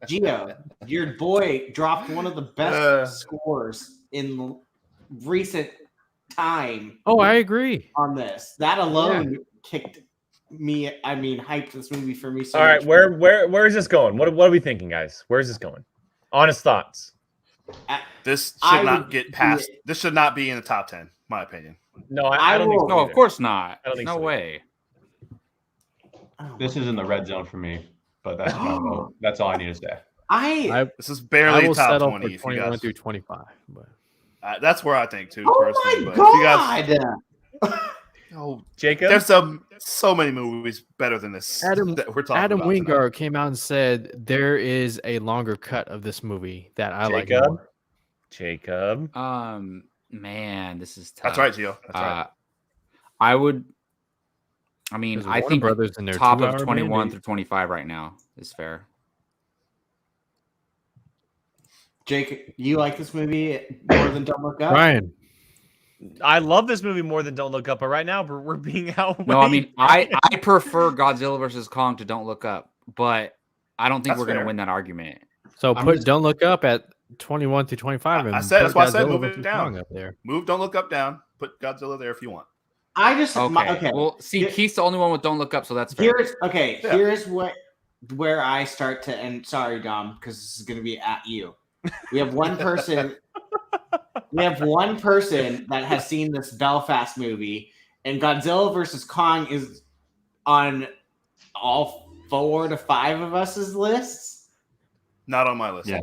Gio, your boy dropped one of the best scores in recent time. Oh, I agree. On this. That alone kicked me. I mean, hyped this movie for me so All right, much. where is this going? What are we thinking, guys? Where is this going? Honest thoughts. This should not get past. This should not be in the top 10, my opinion. No, I don't think so No, either. of course not. I don't think No so way. This is in the red zone for me, but that's my vote. That's all I need to say. This is I barely will top settle 20. for If 21 you guys, through 25. But that's where I think too. Oh personally, my but if you guys, god! Jacob, there's so many movies better than this that we're talking Adam about. tonight. Wingard came out and said there is a longer cut of this movie that I like Jacob? more. Jacob. Man, this is tough. That's right, Gio. That's right. I would. I mean, Because I Warner think Brothers in their top of 2-hour 21 mandate. through 25 right now is fair. Jake, you like this movie more than Don't Look Up? Ryan, I love this movie more than Don't Look Up, but right now we're being outweighed. No, I mean, I prefer Godzilla versus Kong to Don't Look Up, but I don't think That's we're going to fair. win that argument. so I'm put just- Don't Look Up at 21 through 25. I and said put that's why I said Godzilla move it versus down. Kong up there. Move Don't Look Up down. Put Godzilla there if you want. I just Okay. okay. Well, see, Here- Keith's the only one with Don't Look Up, so that's fair. Here's where I start to. And sorry, Dom, because this is going to be at you. We have one person. We have one person that has seen this Belfast movie, and Godzilla versus Kong is on all 4 to 5 of us' lists. Not on my list. Yeah.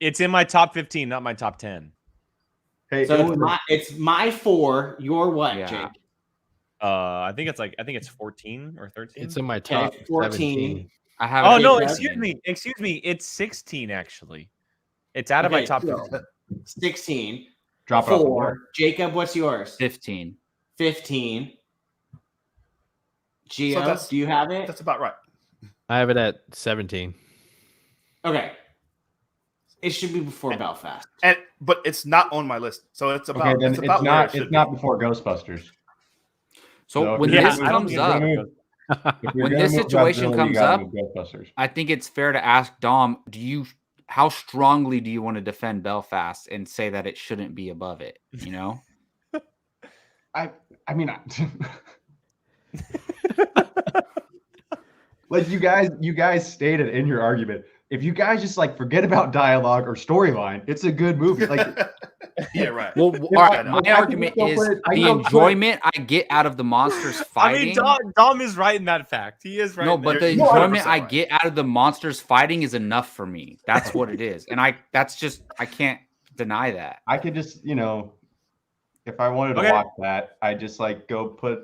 It's in my top 15, not my top 10. Hey, So it's my 4. Your what, Yeah. Jake? I think it's 14 or 13. It's in my top 14. 17. I have. Oh it no, at excuse me. It's 16 actually. It's out of my Okay, top so 15. 16. drop it off the 4. board. Jacob, what's yours? 15. 15. Gio, that's- do you have it? That's about right. I have it at 17. Okay. It should be before Belfast. But it's not on my list, so it's about. Okay, then it's it's about where not. it should It's be. not before Ghostbusters. So if when you're this gonna comes move- up, if you're when gonna this move situation Godzilla, you comes gotta up, move Ghostbusters. I think it's fair to ask Dom, how strongly do you want to defend Belfast and say that it shouldn't be above it? You know? I mean, like you guys stated in your argument, if you guys just like forget about dialogue or storyline, it's a good movie. Like, Yeah, right. Well, all right. My I can argument still is put it- I the can put it- enjoyment I get out of the monsters I fighting. mean, Dom is right in that fact. He is right. No, in but there. the You're enjoyment 100% I right. get out of the monsters fighting is enough for me. That's what it is, and I can't deny that. I could just, if I wanted to Okay. watch that, I just like go put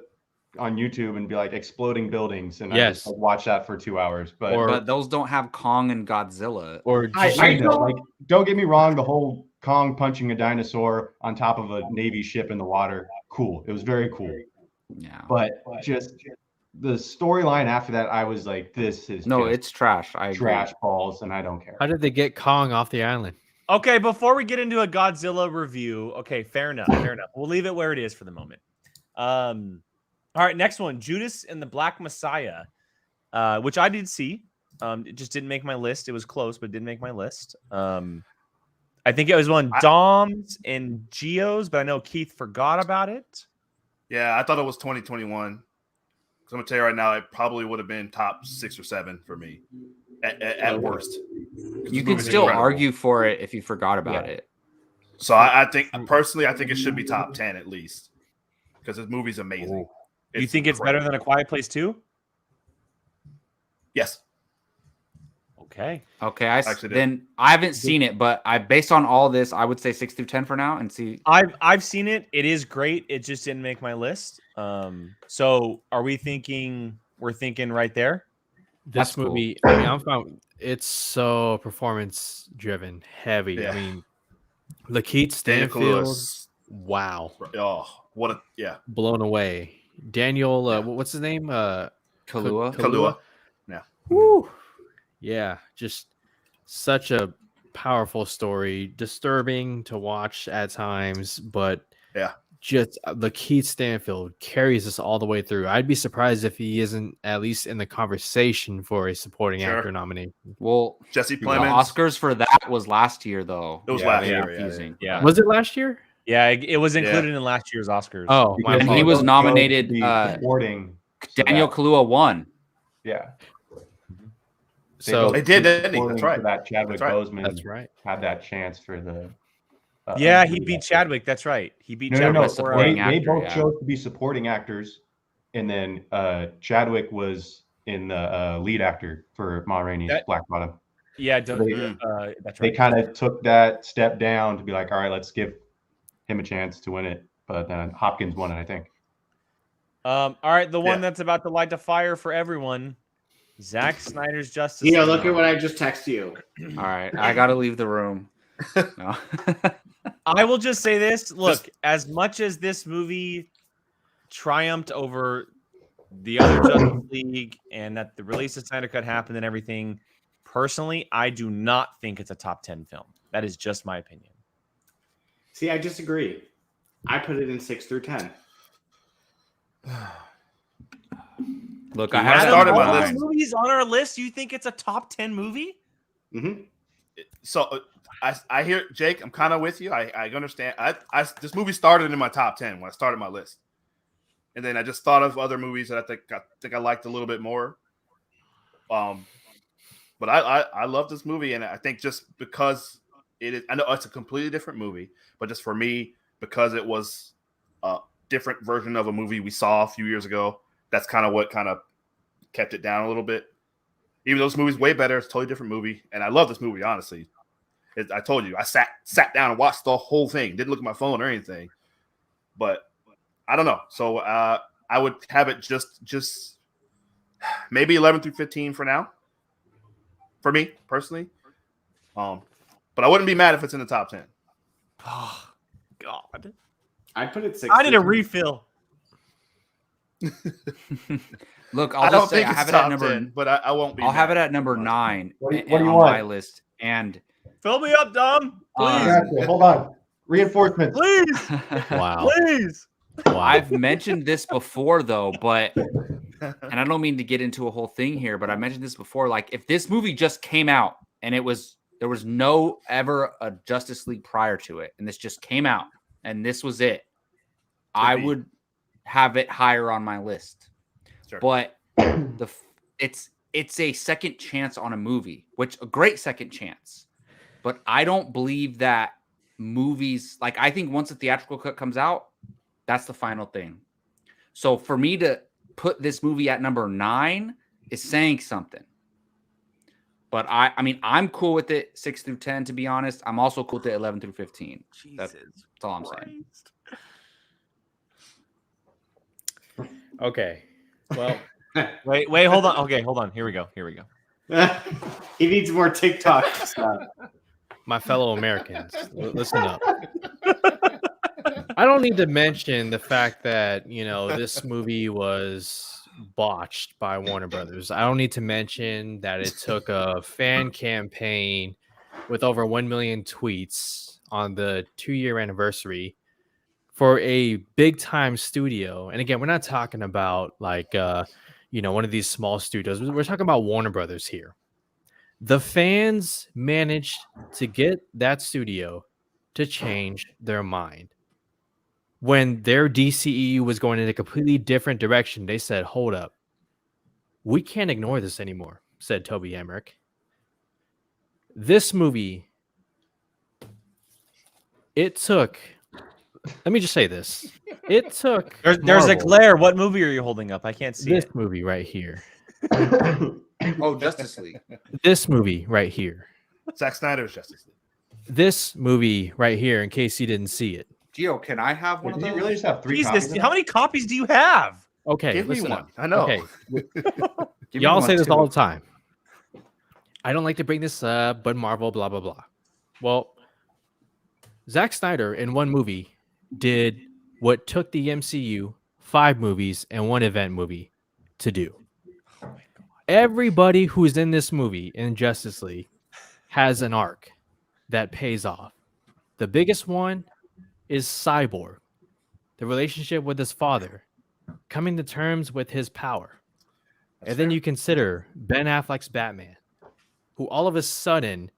on YouTube and be like exploding buildings, and I Yes. just like, watch that for 2 hours. But But those don't have Kong and Godzilla. Or I know, like, don't get me wrong, the whole Kong punching a dinosaur on top of a Navy ship in the water, cool. It was very cool. Yeah. But just the storyline after that, I was like, this is No, just it's trash. I agree. trash balls, and I don't care. how did they get Kong off the island? Okay, before we get into a Godzilla review, okay, fair enough. Fair enough. We'll leave it where it is for the moment. All right, next one, Judas and the Black Messiah, which I did see. It just didn't make my list. It was close, but it didn't make my list. I think it was one Dom's and Gio's, but I know Keith forgot about it. Yeah, I thought it was 2021. So I'm gonna tell you right now, it probably would have been top 6 or 7 for me at worst. You can still argue for it if you forgot about it. So I think personally, I think it should be top 10 at least because this movie's amazing. You think it's better than A Quiet Place 2? Yes. Okay. Okay, Actually, then I haven't seen it, but based on all this, I would say 6 through 10 for now, and see. I've seen it. It is great. It just didn't make my list. So are we thinking? We're thinking right there. This That's cool. movie, I mean, I'm fine. It's so performance driven, heavy. Yeah. I mean, Lakeith Daniel Stanfield, Kaluuya's- wow, Oh, what a yeah. blown away. Daniel, what's his name? Kahlua. Kahlua. Yeah. Woo. Yeah, just such a powerful story, disturbing to watch at times, but Yeah. just Lakeith Stanfield carries us all the way through. I'd be surprised if he isn't at least in the conversation for a supporting Sure. actor nomination. Well, Jesse the Plemons. Oscars for that was last year, though. It was Yeah, last they year, were yeah, confusing. yeah. Was it last year? Yeah, it was included in last year's Oscars. Oh, my Because And he apologies. was chose nominated. to be supporting. so Daniel that- Kaluuya won. Yeah. So They did, didn't he? supporting That's right. so that Chadwick That's right. Boseman that's right. had that chance for the. Yeah, he lead beat actor. Chadwick. That's right. He beat No, Chadwick. no. supporting They actor, both yeah. chose to be supporting actors, and then Chadwick was in the lead actor for Ma Rainey's That- Black Bottom. Yeah, They- that's They right. kind of took that step down to be like, all right, let's give him a chance to win it. But then Hopkins won it, I think. All right, the one Yeah. that's about to light the fire for everyone, Zack Snyder's Justice You know, League. look at what I just texted you. All right, I got to leave the room. No. I will just say this. Look, as much as this movie triumphed over the other Justice League and that the release of Snyder Cut happened and everything, personally, I do not think it's a top 10 film. That is just my opinion. See, I disagree. I put it in 6 through 10. Look, When I I have started it my on list- mine. Movies on our list, you think it's a top 10 movie? Mm-hmm. So I hear Jake. I'm kind of with you. I understand. This movie started in my top 10 when I started my list, and then I just thought of other movies that I think I liked a little bit more. But I love this movie, and I think just because it is, I know it's a completely different movie, but just for me, because it was a different version of a movie we saw a few years ago, that's kind of what kind of kept it down a little bit. Even though this movie's way better, it's a totally different movie, and I love this movie, honestly. I told you, I sat down and watched the whole thing. Didn't look at my phone or anything. But I don't know. So I would have it just maybe 11 through 15 for now. For me, personally. But I wouldn't be mad if it's in the top 10. Oh, God. I'd put it 6. I need a through 10. refill. Look, I I'll don't just say think I it's have it at top number. 10, but I won't be. I'll have mad. it at number 9 What do you on want? my list. And Fill me up, Dom. Please. Gotcha. Hold on. Reinforcements. Please. Wow. Please. Wow. I've mentioned this before, though, but and I don't mean to get into a whole thing here, but I mentioned this before. Like, if this movie just came out and there was no ever a Justice League prior to it, and this just came out and this was it, I would have it higher on my list. Sure. But it's a second chance on a movie, which a great second chance. But I don't believe that movies, like, I think once the theatrical cut comes out, that's the final thing. So for me to put this movie at number 9 is saying something. But I mean, I'm cool with it 6 through 10, to be honest. I'm also cool with it 11 through 15. That's all I'm saying. Okay. Well, Wait, hold on. Okay, hold on. Here we go. He needs more TikTok stuff. my fellow Americans, listen up. I don't need to mention the fact that, this movie was botched by Warner Brothers. I don't need to mention that it took a fan campaign with over 1 million tweets on the 2-year anniversary for a big time studio. And again, we're not talking about like, one of these small studios. We're talking about Warner Brothers here. The fans managed to get that studio to change their mind. When their DCEU was going in a completely different direction, they said, hold up. We can't ignore this anymore, said Toby Emmerich. This movie, it took, let me just say this. It took. There's a Marvel, glare. What movie are you holding up? I can't see this it. movie right here. Oh, Justice League. This movie right here. Zack Snyder's Justice League. This movie right here, in case you didn't see it. Gio, can I have one Did of you those? really just have 3 Jesus, copies? of how that? many copies do you have? Okay, Give me listen one. up. I know. Okay, Give me y'all one, say this too. all the time. I don't like to bring this up, but Marvel, blah, blah, blah. Well, Zack Snyder in one movie did what took the MCU 5 movies and 1 event movie to do. Everybody who's in this movie in Justice League has an arc that pays off. The biggest one is Cyborg. the relationship with his father, coming to terms with his power. And then you consider Ben Affleck's Batman, who all of a sudden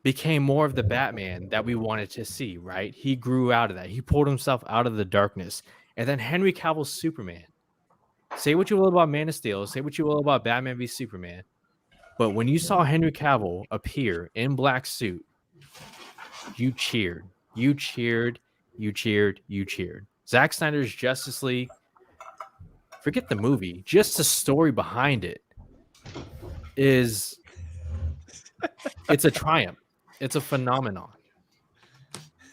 became more of the Batman that we wanted to see, right? He grew out of that. He pulled himself out of the darkness. And then Henry Cavill's Superman. Say what you will about Man of Steel, say what you will about Batman v Superman, but when you saw Henry Cavill appear in black suit, you cheered. You cheered. You cheered. You cheered. Zack Snyder's Justice League, forget the movie, just the story behind it it's a triumph. It's a phenomenon.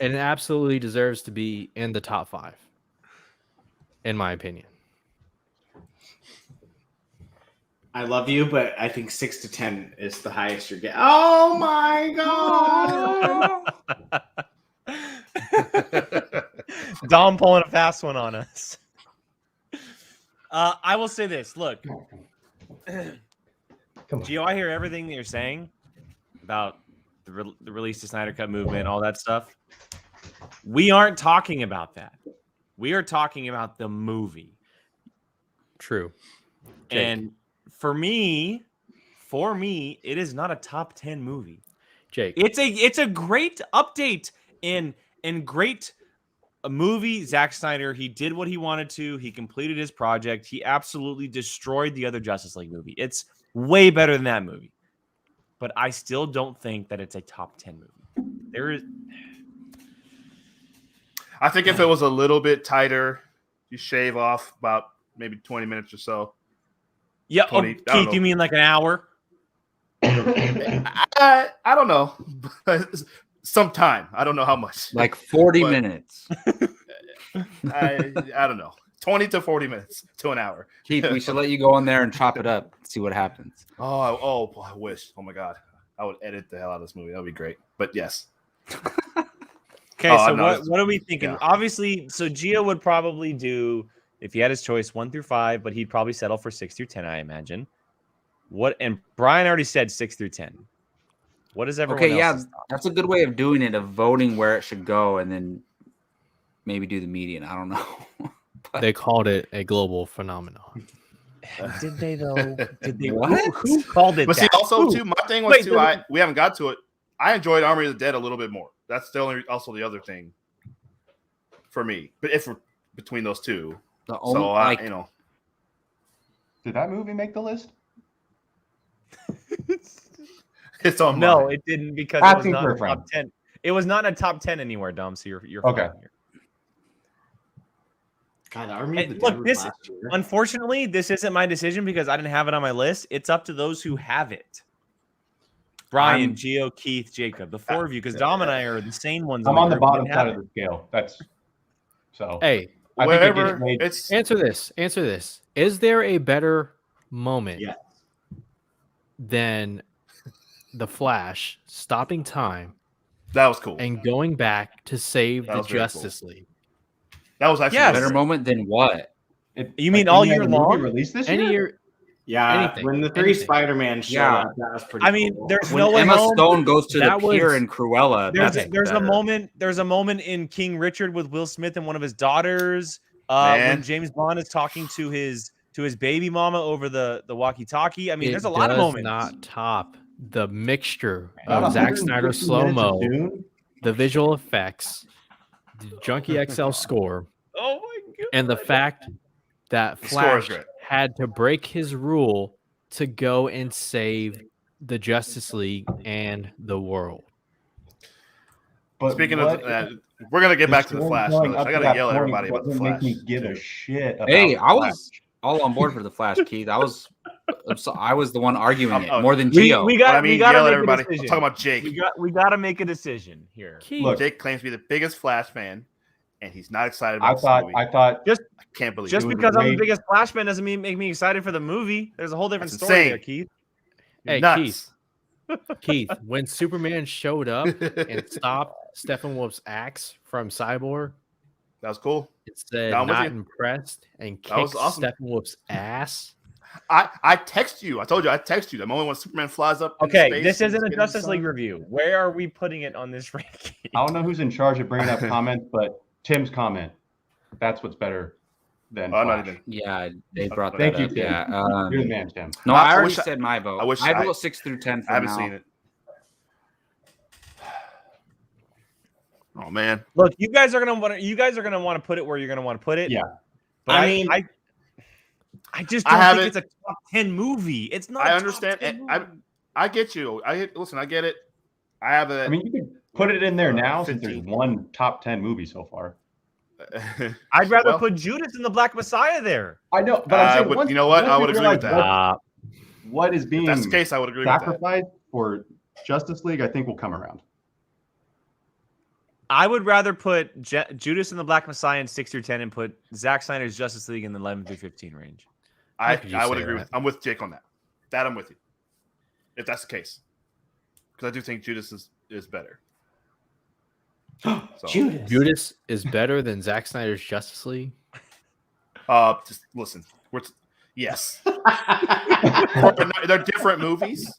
And it absolutely deserves to be in the top 5, in my opinion. I love you, but I think 6 to 10 is the highest you're getting. Oh my god! Dom pulling a fast one on us. I will say this. Look, Gio, I hear everything that you're saying about the release to Snyder Cut movement, all that stuff. We aren't talking about that. We are talking about the movie. True. Jake. And for me, it is not a top 10 movie. Jake, it's a great update and great a movie. Zack Snyder, he did what he wanted to. He completed his project. He absolutely destroyed the other Justice League movie. It's way better than that movie. But I still don't think that it's a top 10 movie. I think if it was a little bit tighter, you shave off about maybe 20 minutes or so. Yeah, 20, Keith, you mean like an hour? I don't know. Sometime. I don't know how much. Like 40 minutes. I don't know. 20 to 40 minutes to an hour. Keith, we should let you go in there and chop it up. See what happens. Oh, I wish. Oh my God. I would edit the hell out of this movie. That would be great. But yes. Okay, so what are we thinking? Yeah. Obviously, so Gio would probably do, if he had his choice, 1 through 5, but he'd probably settle for 6 through 10, I imagine. And Brian already said 6 through 10. What is everyone else's thought? That's a good way of doing it, of voting where it should go, and then maybe do the median. I don't know. They called it a global phenomenon. Did they though? Did they? What? Who called it? But that? see, also too, my thing was we haven't got to it. I enjoyed Army of the Dead a little bit more. That's also the other thing for me. But if we're between those two, Did that movie make the list? It's on. No, it didn't, because it was not a top 10. It was not in a top 10 anywhere, Dom. So you're okay. Fine here. God, Army of the Dead. Look, unfortunately, this isn't my decision because I didn't have it on my list. It's up to those who have it. Brian, Gio, Keith, Jacob, the 4 of you, because Dom and I are the sane ones. I'm on the bottom side of the scale. That's so. Hey, answer this. Is there a better moment than the Flash stopping time? That was cool. And going back to save the Justice League. That was actually a better moment than what? You mean all year long? Released this year? Yeah, anything, when the 3 Spider-Man showed up, that was pretty cool. There's when Emma Stone goes to the pier in Cruella. There's a moment in King Richard with Will Smith and one of his daughters. When James Bond is talking to his baby mama over the walkie-talkie. I mean, there's a lot of moments. Not top the mixture of Zack Snyder slow-mo, the visual effects, the Junkie XL score. Oh my God. And the fact that Flash had to break his rule to go and save the Justice League and the world. But speaking of that, we're gonna get back to the Flash. I gotta yell at everybody about the Flash. Make me give a shit about I was all on board for the Flash, Keith. I was the one arguing it more than Gio. We got to yell at everybody. I'm talking about Jake. We got to make a decision here. Look, Jake claims to be the biggest Flash fan, and he's not excited about this movie. I can't believe just because I'm the biggest Flash fan doesn't make me excited for the movie. There's a whole different story there, Keith. Hey, nuts. Keith, when Superman showed up and stopped Steppenwolf's axe from Cyborg, that was cool. It said not impressed and kicked Steppenwolf's ass. I text you. I told you I text you. The moment when Superman flies up. Okay, this isn't a Justice League review. Where are we putting it on this ranking? I don't know who's in charge of bringing up comments, but Tim's comment. That's what's better than I'm not Flash. even. Yeah, they brought that Thank you, up. Tim. Yeah. You're the man, Tim. No, I I already wish I- said my vote. I wish I I- vote 6 through 10 for I haven't now. seen it. Oh man. Look, you guys are gonna want to put it where you're gonna want to put it. Yeah. But I mean- I just I don't think haven't- it's a top 10 movie. It's not. I a understand. Top 10 I movie. get you. Listen. I get it. I have a. I mean, you could put it in there now since 15. there's one top 10 movie so far. I'd rather well, put Judas and the Black Messiah there. I know, but I'm saying you know what? I would agree with that. What is being If that's the case, I would agree with that. sacrificed for Justice League, I think will come around. I would rather put Judas and the Black Messiah in 6 through 10 and put Zack Snyder's Justice League in the 11 through 15 range. I could you would say agree that? with. I'm with Jake on that. That I'm with you. If that's the case, because I do think Judas is better. So, Judas. Judas is better than Zack Snyder's Justice League. Just listen. Yes. They're different movies.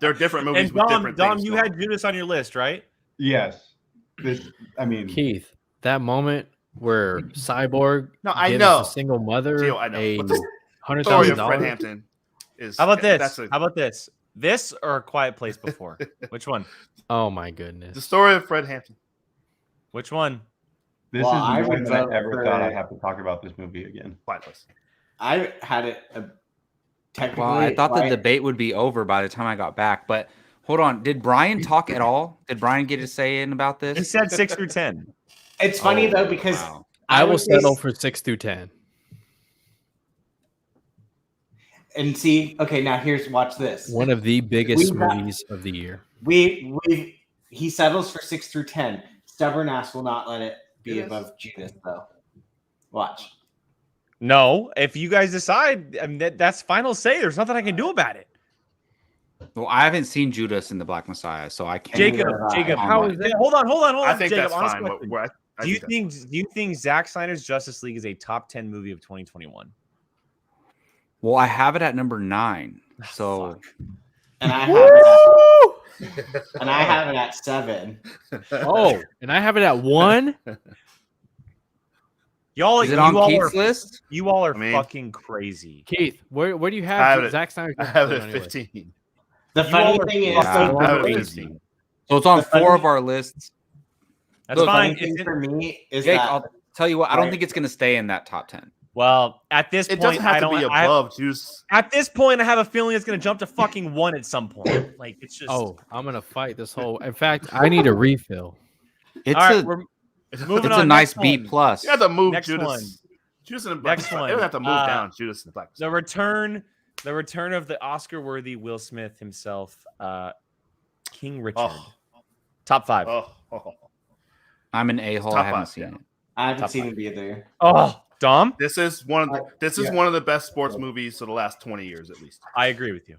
They're different movies And with Dom, different Dom, things. you going had on. Judas on your list, right? Yes. I mean, Keith, that moment where Cyborg No, I gives know. a single mother Gio, I know. a But the story of Fred $100,000. Hampton is. How about this? That's How about this? This or A Quiet Place Before? Which one? Oh my the goodness! story of Fred Hampton. Which one? this Well, is I more would than I vote ever for- thought I'd have to talk about this movie again. Quiet Place. I had it technically. Well, I thought the like- debate would be over by the time I got back, but hold on. Did Brian talk at all? Did Brian get a say in about He this? said 6 through 10. It's funny Oh, though because wow. I will would say- settle for 6 through 10. And see, okay, now watch this. One of the biggest We got- movies of the year. He settles for 6 through 10. Stubborn ass will not let it be Yes. above Judas though. Watch. No, if you guys decide, I mean, that's final say. There's nothing I can do about it. Well, I haven't seen Judas and the Black Messiah, so I can't. Jacob, Jacob, how is that? Hold on. I think Jacob, that's honest fine. question. But I Do you think think Zack Snyder's Justice League is a top 10 movie of 2021? Well, I have it at number 9. So And I have it and I have it at 7. Oh, and I have it at 1. Y'all, is it you on all Keith's are, list? you all are I mean- fucking crazy. Keith, where do you I have have it- Zack Snyder's I Justice have League it on at your list? 15. The You funny all are thing is, Yeah, I have it at crazy. 15. So it's on The funny 4 of thing- our lists. That's the fine. funny thing It's in- for me is Jake, that I'll tell you what, I don't Right. think it's going to stay in that top 10. well, at this It point, doesn't have I to don't. be I- above Juice. at this point, I have a feeling it's going to jump to fucking 1 at some point. Like it's just. Oh, I'm gonna fight this whole. In fact, I need a refill. It's all right, a we're It's moving it's on. a nice Next B one. plus. You have to move Next Judas. one. Judas and the Black Next Messiah. one. You don't have to move down Judas and the Black The Messiah. return of the Oscar-worthy Will Smith himself, King Richard. Oh, Top 5. oh. I'm an a-hole. Top I haven't 5, seen yeah. it. I haven't Top seen 5. it either. Oh, Dom, This is one. This is Yeah. one of the best sports movies of the last 20 years, at least. I agree with you.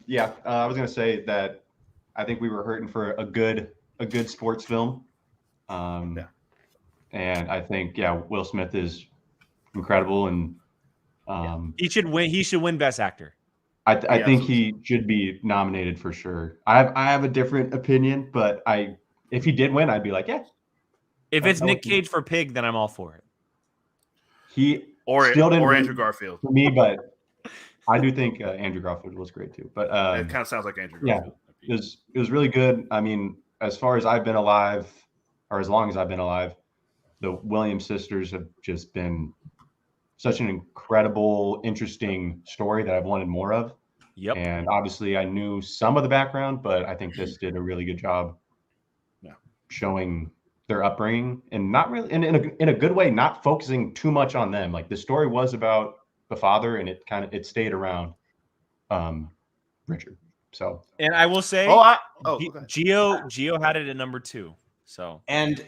Yeah, I was gonna say that I think we were hurting for a good sports film. Yeah. And I think Will Smith is incredible, and He should win. He should win Best Actor. I Yeah, think so- he should be nominated for sure. I have a different opinion, but if he did win, I'd be like, yeah. If That's it's how Nick it- Cage for Pig, then I'm all for it. He Or Still didn't win. Andrew Garfield. for me, but I do think Andrew Garfield was great too. But It kind of sounds like Andrew yeah. Garfield. it was really good. I mean, as far as I've been alive, or as long as I've been alive, the Williams sisters have just been such an incredible, interesting story that I've wanted more of. Yep. And obviously, I knew some of the background, but I think this did a really good job showing their upbringing, and not really in a good way, not focusing too much on them. Like the story was about the father, and it stayed around Richard. So And I will say, okay. Gio had it at number 2. So And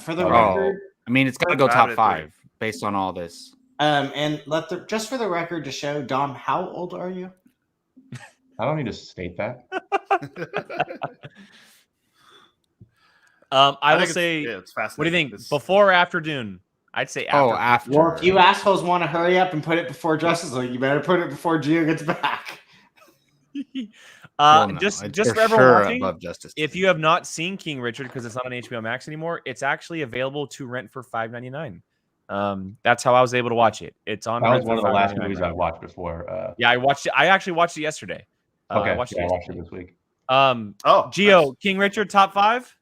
for the Oh. record, I mean, it's got to go I have top it at 5 based on all this. and just for the record to show, Dom, how old are you? I don't need to state that. I will think say, it's fascinating. what do you think? This- Before or after Dune? I'd say after. Oh, after. Well, if you assholes want to hurry up and put it before Justice League, you better put it before Gio gets back. Well, no, just it's for for everyone sure watching, above Justice. if you have not seen King Richard because it's not on HBO Max anymore, it's actually available to rent for $5.99. That's how I was able to watch it. It's on. That was rent one for of the last $5.99 movies right I now. watched before. Yeah, I watched it. I actually watched it yesterday. Okay, I watched I it watched it yesterday. this week. Oh, Gio, nice. King Richard, top 5.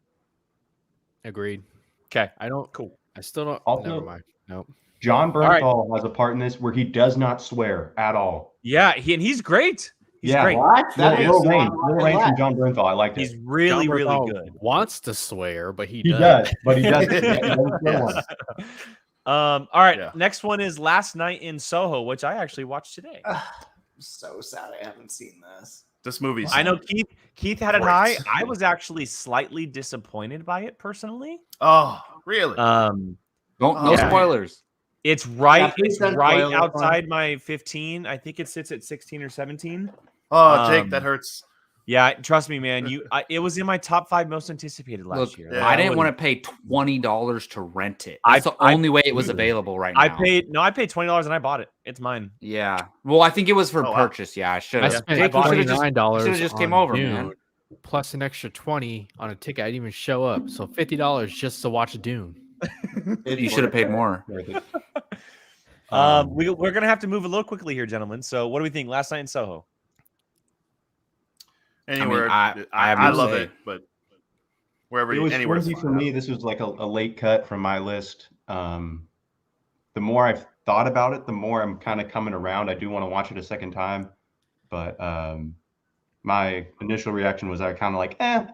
Agreed. Okay, I don't. cool. I still don't. Also- never mind. Nope. John right. Bernthal has a part in this where he does not swear at all. Yeah, he's great. He's Yeah. great. What? That Little makes Rain from John Bernthal. I liked He's it. really, John really Bernthal good. Wants to swear, but he He does. does, but he doesn't. He doesn't swear Yes. once. All right. Yeah. Next one is Last Night in Soho, which I actually watched today. I'm so sad I haven't seen this. This movie's. I know Keith had it Great. high. I was actually slightly disappointed by it personally. Oh, really? No Yeah. spoilers. It's right. Yeah, please It's don't right spoil it, outside my 15. I think it sits at 16 or 17. Oh, Jake, that hurts. Yeah, trust me, man. It was in my top 5 most anticipated last Look, year. Yeah, I didn't want to pay $20 to rent it. I- That's the I- only way it was available right now. I paid $20 and I bought it. It's mine. Yeah. Well, I think it was for Oh, wow. purchase. Yeah, I should I have. spent I bought it. $29 should've just came on over, Dune, man. plus an extra 20 on a ticket. I didn't even show up, so $50 just to watch Dune. You should have paid more. Worth it. We're gonna have to move a little quickly here, gentlemen. So, what do we think? Last Night in Soho. Anywhere. I have I no love say. it, but wherever It was anywhere. crazy for me. This was like a late cut from my list. The more I've thought about it, the more I'm kind of coming around. I do want to watch it a second time, but my initial reaction was I kind of like, it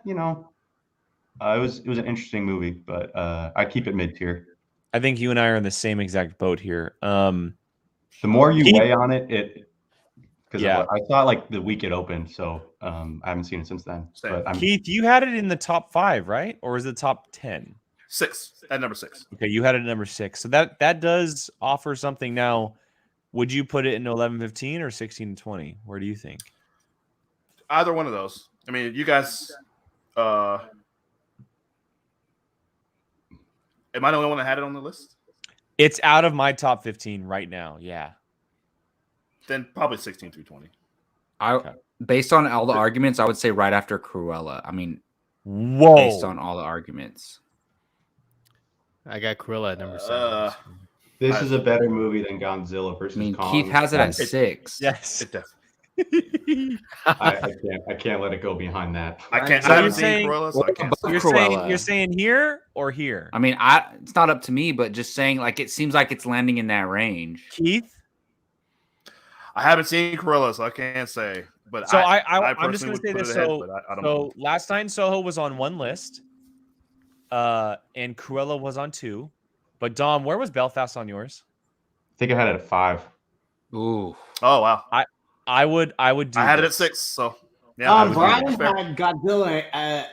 was an interesting movie, but I'd keep it mid tier. I think you and I are in the same exact boat here. The more you Keith- weigh on it, because Yeah. I saw it like the week it opened, so I haven't seen it since then. Same. But I'm Keith, you had it in the top 5, right? Or is it top 10? 6 at number 6. Okay, you had it at number 6. So that does offer something. Now, would you put it in 11-15 or 16-20? Where do you think? Either one of those. I mean, you guys. Am I the only one that had it on the list? It's out of my top 15 right now. Yeah. Then probably 16 through 20. Based on all the arguments, I would say right after Cruella. I mean, Whoa. based on all the arguments. I got Cruella at number 7. this is a better movie than Godzilla versus I mean, Kong. Keith has it at 6. Yes. It definitely. I can't let it go behind that. I can't. So I haven't you're seen saying- Cruella, so I can't. Above You're Cruella. saying here or here? I mean, it's not up to me, but just saying, like, it seems like it's landing in that range. Keith? I haven't seen Cruella, so I can't say. But So personally I'm just going to would say put this. it ahead, So, but I don't know. Last Night in Soho was on one list, and Cruella was on 2. But Dom, where was Belfast on yours? I think I had it at 5. Ooh. Oh wow, I would do. I had it at this. 6. So yeah, I would do Brian it. Fair. had Godzilla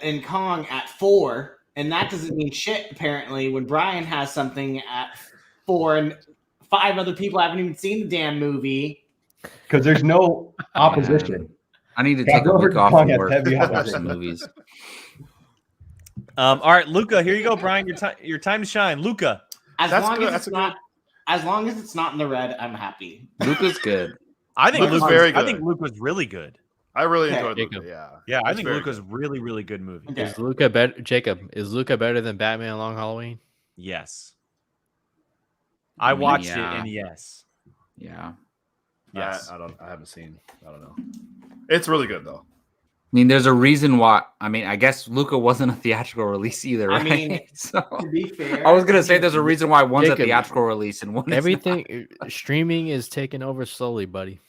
and Kong at 4, and that doesn't mean shit apparently. When Brian has something at 4, and 5 other people haven't even seen the damn movie. Because there's no opposition. I need to take a Godzilla week off Kong from has work heavy to watch opposition. some movies. All right, Luca, here you go, Brian. Your time to shine, Luca. As That's long good, as that's it's not, as long as it's not in the red, I'm happy. Luca's good. I think Luca's Luca's very I think good. Luca's really good. I really Okay. enjoyed Jacob. it. Yeah, Yeah, I It's think very Luca's really, really good movie. Okay. Is Luca better? Jacob, is Luca better than Batman Long Halloween? Yes. I mean, watched yeah. it, and yes. Yeah. Yes. I haven't seen. I don't know. It's really good though. I mean, there's a reason why. I mean, I guess Luca wasn't a theatrical release either, I right? mean, so To be fair, I was gonna say there's a reason why one's Jacob, a theatrical release and one is Everything streaming is taking over slowly, buddy.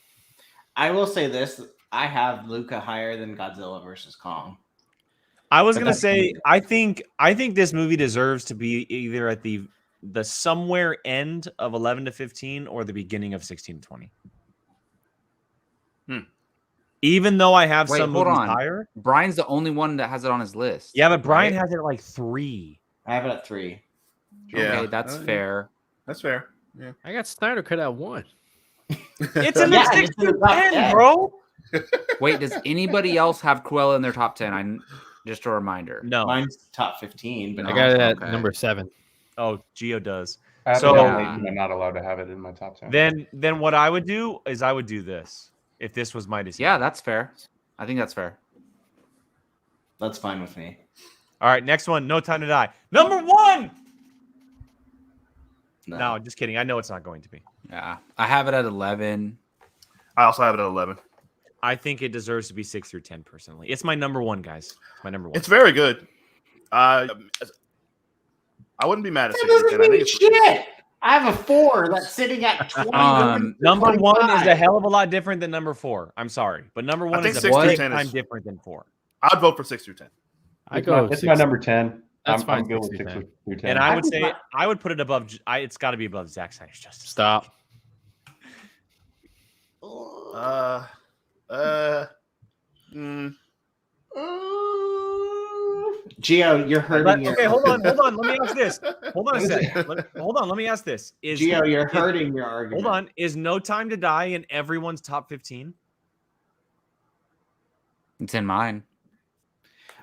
I will say this: I have Luca higher than Godzilla versus Kong. I was But gonna that's say me. I think this movie deserves to be either at the somewhere end of 11-15 or the beginning of 16-20. Even though I have Wait, some hold movies on. higher. Brian's the only one that has it on his list. Yeah, but Brian right? has it at like 3. I have it at 3. Yeah, Okay, that's fair. That's fair. Yeah. I got Snyder cut at 1. It's in the Yeah, it's in the top 16-10, 10. bro. Wait, does anybody else have Cruella in their top 10? Just a reminder. No. Mine's top 15, but I not got it at okay. number 7. Oh, Geo does. After So- Domination, I'm not allowed to have it in my top 10. Then what I would do is I would do this if this was my decision. Yeah, that's fair. I think that's fair. That's fine with me. All right, next one. No Time to Die. Number 1. No, just kidding. I know it's not going to be. Yeah, I have it at 11. I also have it at 11. I think it deserves to be 6 through 10. Personally, it's my number 1, guys. It's my number 1. It's very good. I wouldn't be mad at That 6 through doesn't 10. I mean think it's shit. I have a 4 that's sitting at 20. Number 1 is 25. a hell of a lot different than number 4. I'm sorry, but number 1 think is 6 a through big 10 time is- different than 4. I'd vote for 6 through 10. I go. It's my number 10. That's I'm fine, good with 6 6 through through 10. And I would say I would put it above. It's got to be above Zack Snyder's Justice. Stop. Gio, you're hurting. Okay, hold on. Let me ask this. Hold on a second. Hold on. Let me ask this. Gio, you're hurting your argument. Hold on. Is No Time to Die in everyone's top 15? It's in mine.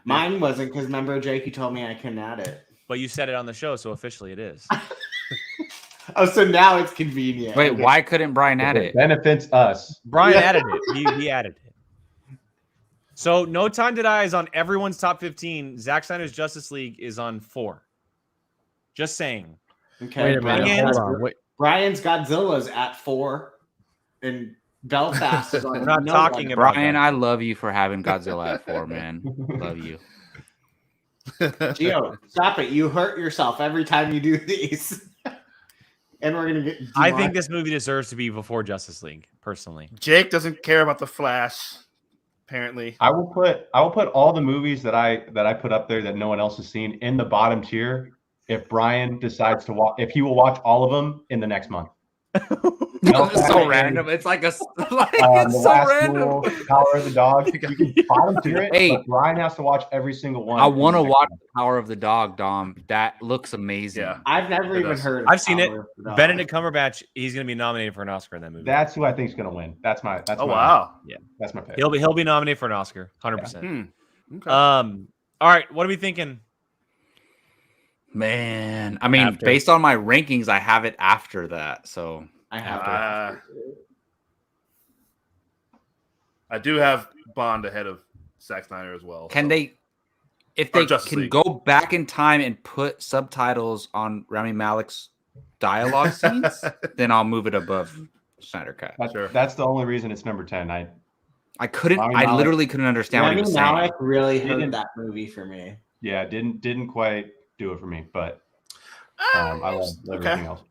Mine wasn't because remember, Jake, you told me I couldn't add it. But you said it on the show, so officially it is. Oh, so now it's convenient. Wait, Okay. why couldn't Brian add It it? benefits us. Brian added it. He added it. So No Time to Die is on everyone's top 15. Zack Snyder's Justice League is on 4. Just saying. Okay. Wait a minute. Brian's- Hold on. Wait. Brian's Godzilla's at 4, and Belfast is on. We're not no talking one. about Brian, that. I love you for having Godzilla at 4, man. Love you. Gio, stop it! You hurt yourself every time you do these. And we're gonna get. I think this movie deserves to be before Justice League, personally. Jake doesn't care about the Flash, apparently. I will put all the movies that I put up there that no one else has seen in the bottom tier if Brian decides to watch, if he will watch all of them in the next month. It's so random. It's like it's The so Last random. Duel, Power of the Dog. You can bottom tier it, Hey. but Brian has to watch every single one. I in the want to next watch month. Power of the Dog, Dom. That looks amazing. Yeah. I've never It even does. heard. Of I've seen it. Power of the Dog. Benedict Cumberbatch, he's going to be nominated for an Oscar in that movie. That's who I think is going to win. That's my Wow. That's my pick. He'll be nominated for an Oscar, 100%. Okay. All right, what are we thinking? Man, I mean, After. based on my rankings, I have it after that. So I have. I do have Bond ahead of Zack Snyder as well. can so- they, if Or they Justice can League. go back in time and put subtitles on Rami Malek's dialogue scenes, then I'll move it above Snyder Cut. That's the only reason it's number 10. I couldn't. Rami I Malek- literally couldn't understand what he Rami was saying. Malek really hurt Didn't- that movie for me. Didn't quite do it for me, but I love everything else.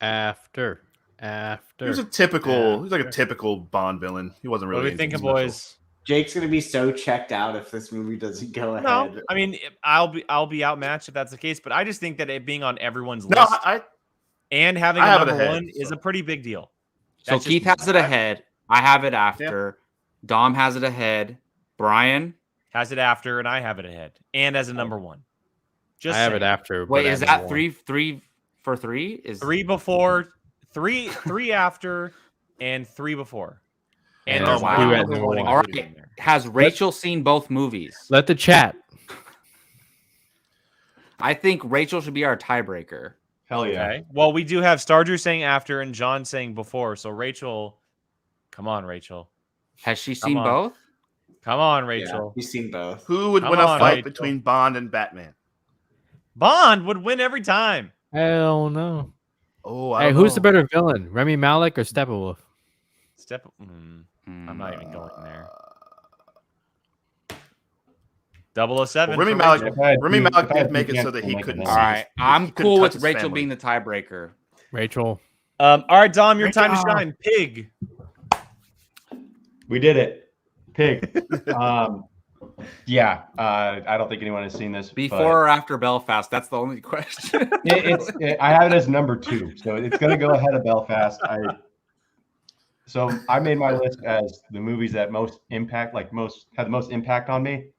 After. He was a typical. He's like a typical Bond villain. He wasn't What really. are we thinking, anything special. boys? Jake's gonna be so checked out if this movie doesn't go ahead. No, I mean I'll be outmatched if that's the case, but I just think that it being on everyone's No, list I and having I a have it number ahead, 1 is so. a pretty big deal. So That's just Keith me. has it ahead. I have it after. Dom has it ahead. Brian, Has it after, and I have it ahead, and as a number 1. Just I have it saying. after. wait, but is at that number three for three? Is 3 before, 3 after, and 3 before. And And there's wow. one Two at other number one one. All included right. in there. Has Rachel seen both movies? Let the chat. I think Rachel should be our tiebreaker. Hell yeah. Okay. Well, we do have Stardew saying after and John saying before. So Rachel, come on, Rachel. Has she Come seen on. both? Come on, Yeah, Rachel. you've seen both. Who would Come win a on, fight Rachel. between Bond and Batman? Bond would win every time. Hell no. Oh, I Hey, don't who's the know. better villain? Remy Malek or Steppenwolf? I'm not even going there. Well, 007. Remy for Malek. Rachel. Remy If I Malek had did make two it so chances that to he make couldn't. it see All right. his- I'm he couldn't cool touch with his Rachel family. being the tiebreaker. Rachel. All right, Dom, your time to Rachel. shine. Pig. We did it. Pig. I don't think anyone has seen this. Before or after Belfast? That's the only question. I have it as number 2, so it's going to go ahead of Belfast. So I made my list as the movies that had the most impact on me,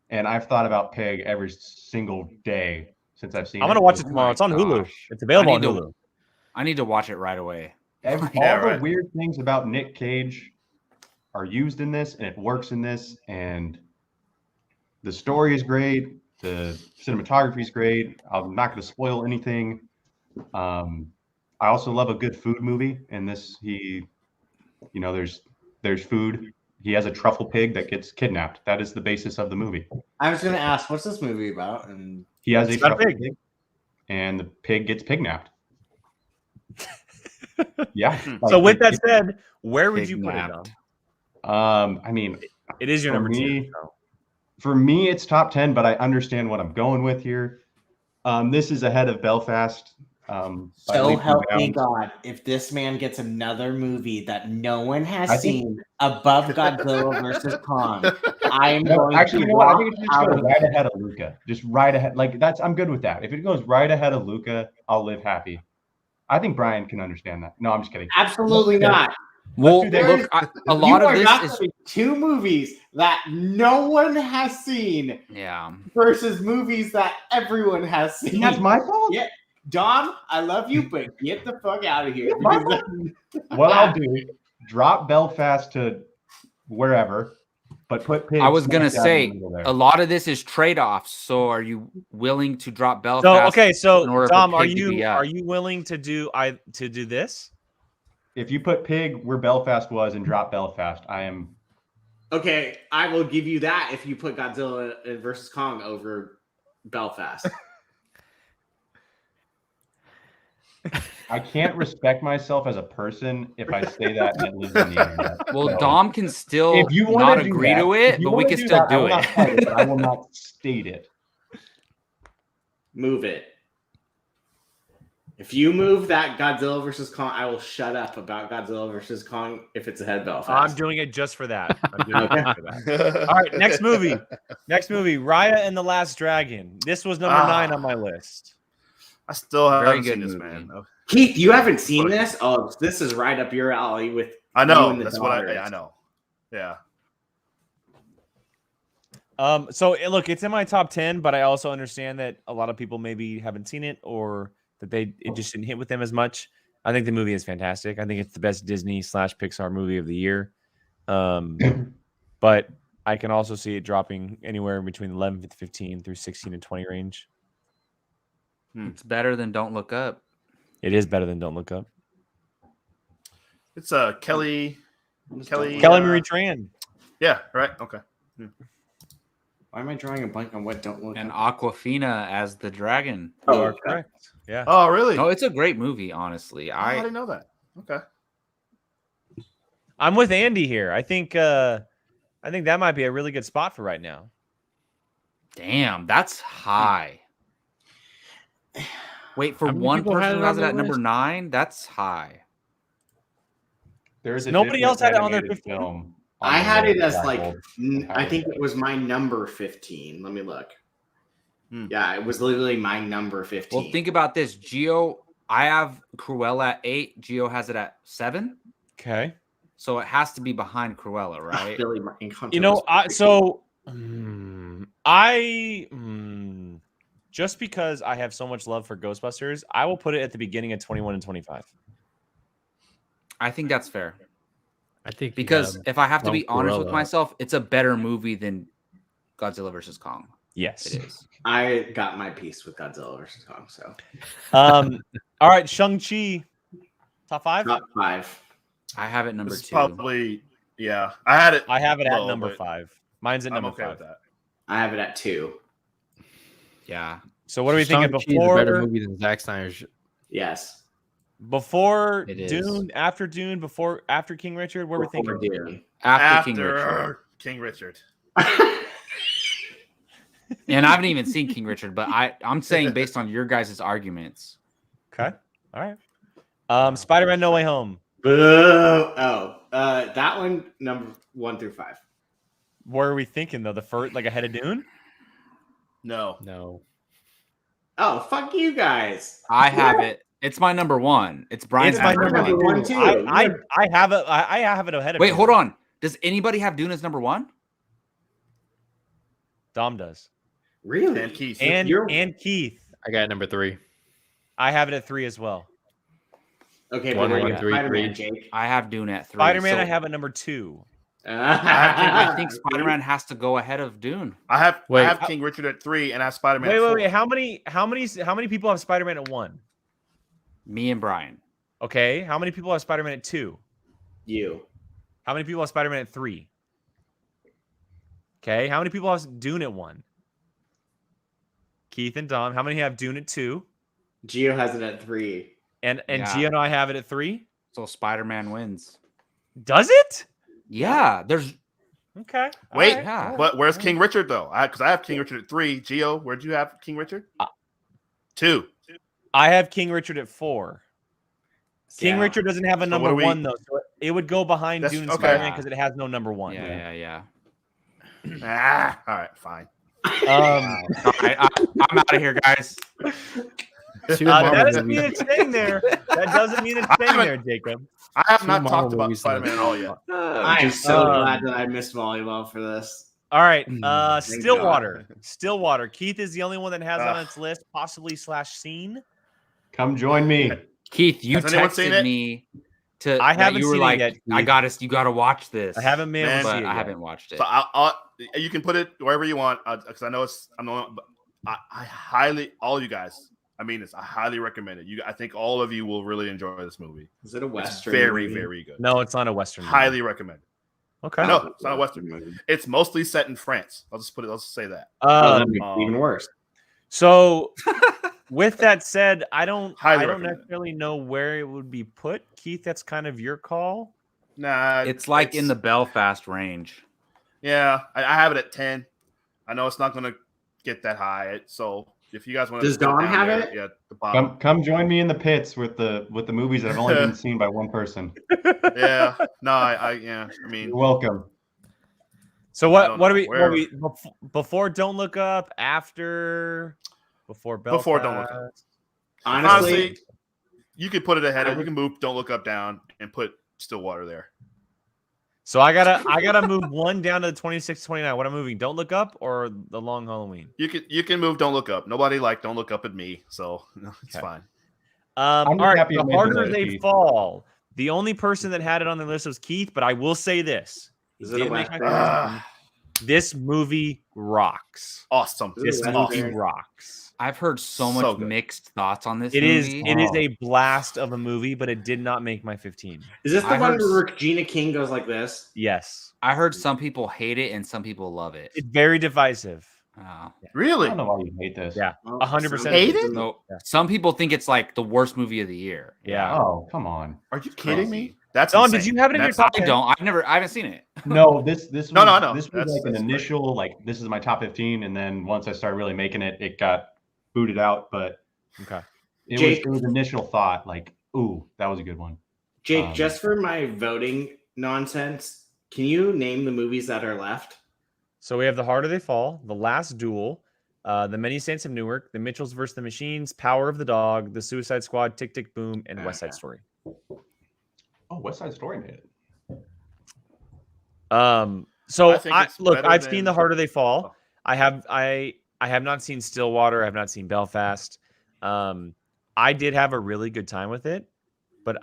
and I've thought about Pig every single day since I've seen it. I'm going to watch it Oh tomorrow. my It's on Hulu. gosh. It's available I on need to- Hulu. I need to watch it right away. All right. the weird things about Nick Cage are used in this, and it works in this, and the story is great. The cinematography is great. I'm not going to spoil anything. I also love a good food movie, and this there's food he has a truffle pig that gets kidnapped. That is the basis of the movie. I was gonna ask, what's this movie about? And He has It's a about a truffle pig. pig, and the pig gets pignapped. Yeah. So with that said, where would you put it, Kidnapped. Dom? I mean, It is your for number me, 2. So. for me, it's top 10, but I understand what I'm going with here. This is ahead of Belfast. By so leaps and help me bounds. God, if this man gets another movie that no one has I think- seen above Godzilla versus Kong, I am No, going actually, to you know what? I walk think it should out go of right ahead of Luca. Just right ahead. Like I'm good with that. If it goes right ahead of Luca, I'll live happy. I think Brian can understand that. No, I'm just kidding. Absolutely not. Well, do that. look, a lot You of are this not is putting 2 movies that no one has seen yeah. versus movies that everyone has seen. And that's my fault. Yeah, Dom, I love you, but get the fuck out of here. My Because What I'll do, drop Belfast to wherever, but put pigs. I was gonna smack dab in the say middle there. a lot of this is trade-offs. So are you willing to drop Belfast? So okay, in so order for Dom, are Pig to be up? you willing to do this? If you put pig where Belfast was and drop Belfast, I am. okay, I will give you that if you put Godzilla versus Kong over Belfast. I can't respect myself as a person if I say that and it lives on the internet. Well, So, Dom can still if you want not to agree to if it, you but we wanna can still that, I do will not fight it. but I will not state it. Move it. If you move that Godzilla versus Kong, I will shut up about Godzilla versus Kong if it's ahead of Belfast. I'm doing it just for that. I'm doing it just for that. All right, next movie. Raya and the Last Dragon. This was number 9 on my list. I still Very haven't good seen this, movie. man. Keith, you haven't seen this? Oh, this is right up your alley with I you know. and the That's what daughters. I know. Yeah. So look, it's in my top 10, but I also understand that a lot of people maybe haven't seen it or that it just didn't hit with them as much. I think the movie is fantastic. I think it's the best Disney/Pixar movie of the year. But I can also see it dropping anywhere between 11 to 15 through 16 and 20 range. It's better than Don't Look Up. It is better than Don't Look Up. It's Kelly Marie Tran. Yeah, right. Okay. Why am I drawing a blank on what Don't Look And Up? Aquafina as the dragon. You Oh, are okay. correct. Yeah. Oh, really? No, it's a great movie, honestly. I didn't know that. Okay. I'm with Andy here. I think that might be a really good spot for right now. Damn, that's high. Wait, for How many one people person had who it has on it at their number list? 9, that's high. There's a Nobody Disney else had it on their animated 15? film on I the had it list as that I like, hold. I think it was my number 15. Let me look. Yeah, it was literally my number 15. Well, think about this. Geo, I have Cruella at 8. Geo has it at 7. Okay. So it has to be behind Cruella, right? Billy Encanto You know, was just because I have so much love for Ghostbusters, I will put it at the beginning of 21 and 25. I think that's fair. I think Because if I have to be honest with Cruella. myself, it's a better movie than Godzilla versus Kong. Yes. It is. I got my piece with Godzilla versus Kong. So All right, Shang-Chi. Top 5? top 5. I have it number This is 2. probably yeah. I had it. I have it at low, number but 5. Mine's at I'm number okay 5. with that. I have it at 2. Yeah. So what are we thinking Shang-Chi is a better before movie than Zack Snyder's. Yes. It is. Dune, after Dune, after King Richard? What are we Before thinking? Dune. After King Richard. King Richard. And I haven't even seen King Richard, but I'm saying based on your guys' arguments. Okay. All right. Spider-Man No Way Home. Boo. That one, number 1 through 5. What are we thinking though? The first, like ahead of Dune? No. No. Oh, fuck you guys. I have it. It's my number 1. It's Brian's It's my number number 1. 1 too. I have it. I have it ahead of. Wait, Dune. hold on. Does anybody have Dune as number 1? Dom does. Really? And Keith. And Keith. I got number 3. I have it at 3 as well. Okay, One, but one, yeah, three, Spider-Man, three. Jake. I have Dune at 3. Spider-Man, So I have at number 2. I think Spider-Man has to go ahead of Dune. I have Wait. King Richard at 3 and I have Spider-Man at 4. Wait. How many people have Spider-Man at 1? Me and Brian. Okay. How many people have Spider-Man at 2? You. How many people have Spider-Man at 3? Okay. How many people have Dune at 1? Keith and Dom. How many have Dune at 2? Gio has it at 3. And Yeah. Gio and I have it at 3. So Spider-Man wins. Does it? Yeah, there's Okay. Wait, All right. yeah. but where's King Richard though? Because I have King Richard at 3. Gio, where'd you have King Richard? 2. I have King Richard at 4. King Yeah. Richard doesn't have a So number what do we- 1 though, so it would go behind That's- Dune and okay. Spider-Man because it has no number 1. Yeah. All right, fine. All right, I'm out of here, guys. Two That Marvel doesn't mean movies. it's staying there. That doesn't mean it's staying there, Jacob. I have Two not Marvel talked about movies Spider-Man at all yet. I am so Um, glad that I missed volleyball for this. All right. Thank Stillwater. Stillwater. Keith is the only one that has on Ugh. its list, possibly /seen. Come join me. Keith, you Has anyone seen texted it? me to. I that haven't you were seen it like, yet, I Keith. got to. You got to watch this. I haven't been able Man, to see but it I yet. haven't watched it. So you can put it wherever you want because I know I'm the one. But I highly, all you guys. I mean this. I highly recommend it. I think all of you will really enjoy this movie. Is it a It's Western? very, movie? very good. No, it's not a Western movie. Highly recommend. Okay. No, it's not a Western. It's mostly set in France. I'll just say that. Oh, that makes it even worse. So, with that said, I don't Highly recommend it. necessarily know where it would be put. Keith, that's kind of your call. Nah, It's like in the Belfast range. Yeah, I have it at 10. I know it's not going to get that high. So if you guys want to, Does Dom have it? Yeah, the bottom. Come join me in the pits with the movies that have only been seen by one person. Yeah, no, I mean, You're welcome. So I don't what do know. we? Where- Before Don't Look Up, after, before Belfast. Before Don't Look Up. Honestly, you could put it ahead. You can move Don't Look Up down and put Stillwater there. So I gotta move one down to the 26, 29. What I'm moving? Don't Look Up or The Long Halloween? You can move Don't Look Up. Nobody Don't Look Up at me, so it's Okay. fine. All just right, happy The it made the Harder list, They Keith. Fall. The only person that had it on the list was Keith, but I will say this: Is it a Didn't make my Western? list. This movie rocks. Awesome. This Ooh, movie Western. rocks. I've heard so So much good. mixed thoughts on this It is movie. it is a blast of a movie, but it did not make my 15. Is this the I one heard where Regina King goes like this? Yes, I heard some people hate it and some people love it. it's very divisive. Oh. I Really? don't know why you hate this. Yeah. Well, 100% some- hate it? No, Yeah. some people think it's like the worst movie of the year. Yeah. Oh, come on. Are you kidding me? That's Don, insane. did you have it in your That's- top I 10? don't. I haven't seen it. No, this No, was, no, no. This was That's- like an that's great. initial, like, this is my top 15, and then once I started really making it, it got booted out. But Okay. Jake- it was initial thought, like, ooh, that was a good one. Jake, just for my voting nonsense, can you name the movies that are left? So we have The Harder They Fall, The Last Duel, The Many Saints of Newark, The Mitchells vs. the Machines, Power of the Dog, The Suicide Squad, Tick Tick Boom, and West Side Story. Oh, West Side Story made it. So I think it's look, better I've than- seen The Harder They Fall. I have not seen Stillwater. I have not seen Belfast. I did have a really good time with it, but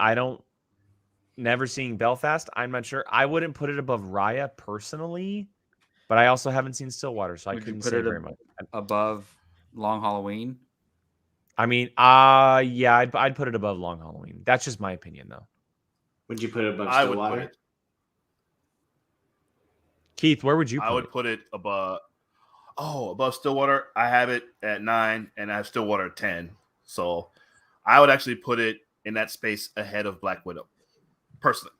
never seeing Belfast. I'm not sure. I wouldn't put it above Raya personally, but I also haven't seen Stillwater, so I Would you couldn't put say it very much. Above Long Halloween. I mean, yeah, I'd put it above Long Halloween. That's just my opinion, though. Would you put it above I would Stillwater? put it. Keith, where would you put I would it? put it above. Oh, above Stillwater. I have it at 9, and I have Stillwater at 10. So I would actually put it in that space ahead of Black Widow. Personally,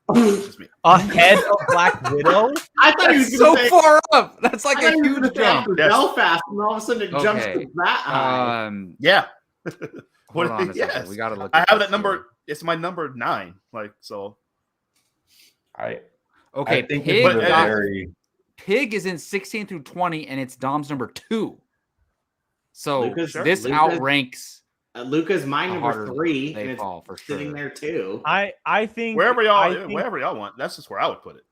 it's just me. Ahead of Black Widow? I thought he was That's going so to say far up. That's like I a thought he was huge gonna say jump. after Yes. Belfast, and all of a sudden it jumps Okay. to that high. Yeah. Hold on a second. Yes. We gotta look. I at have this that number. here. It's my number 9. Like so. I Okay, think Pig. this is a got- very Pig is in 16 through 20, and it's Dom's number 2. So Lucas- this Lucas- outranks Luca's my The number Harder 3, They and it's Fall for sure. sitting there too. I think Wherever I y'all, think, wherever y'all want. That's just where I would put it.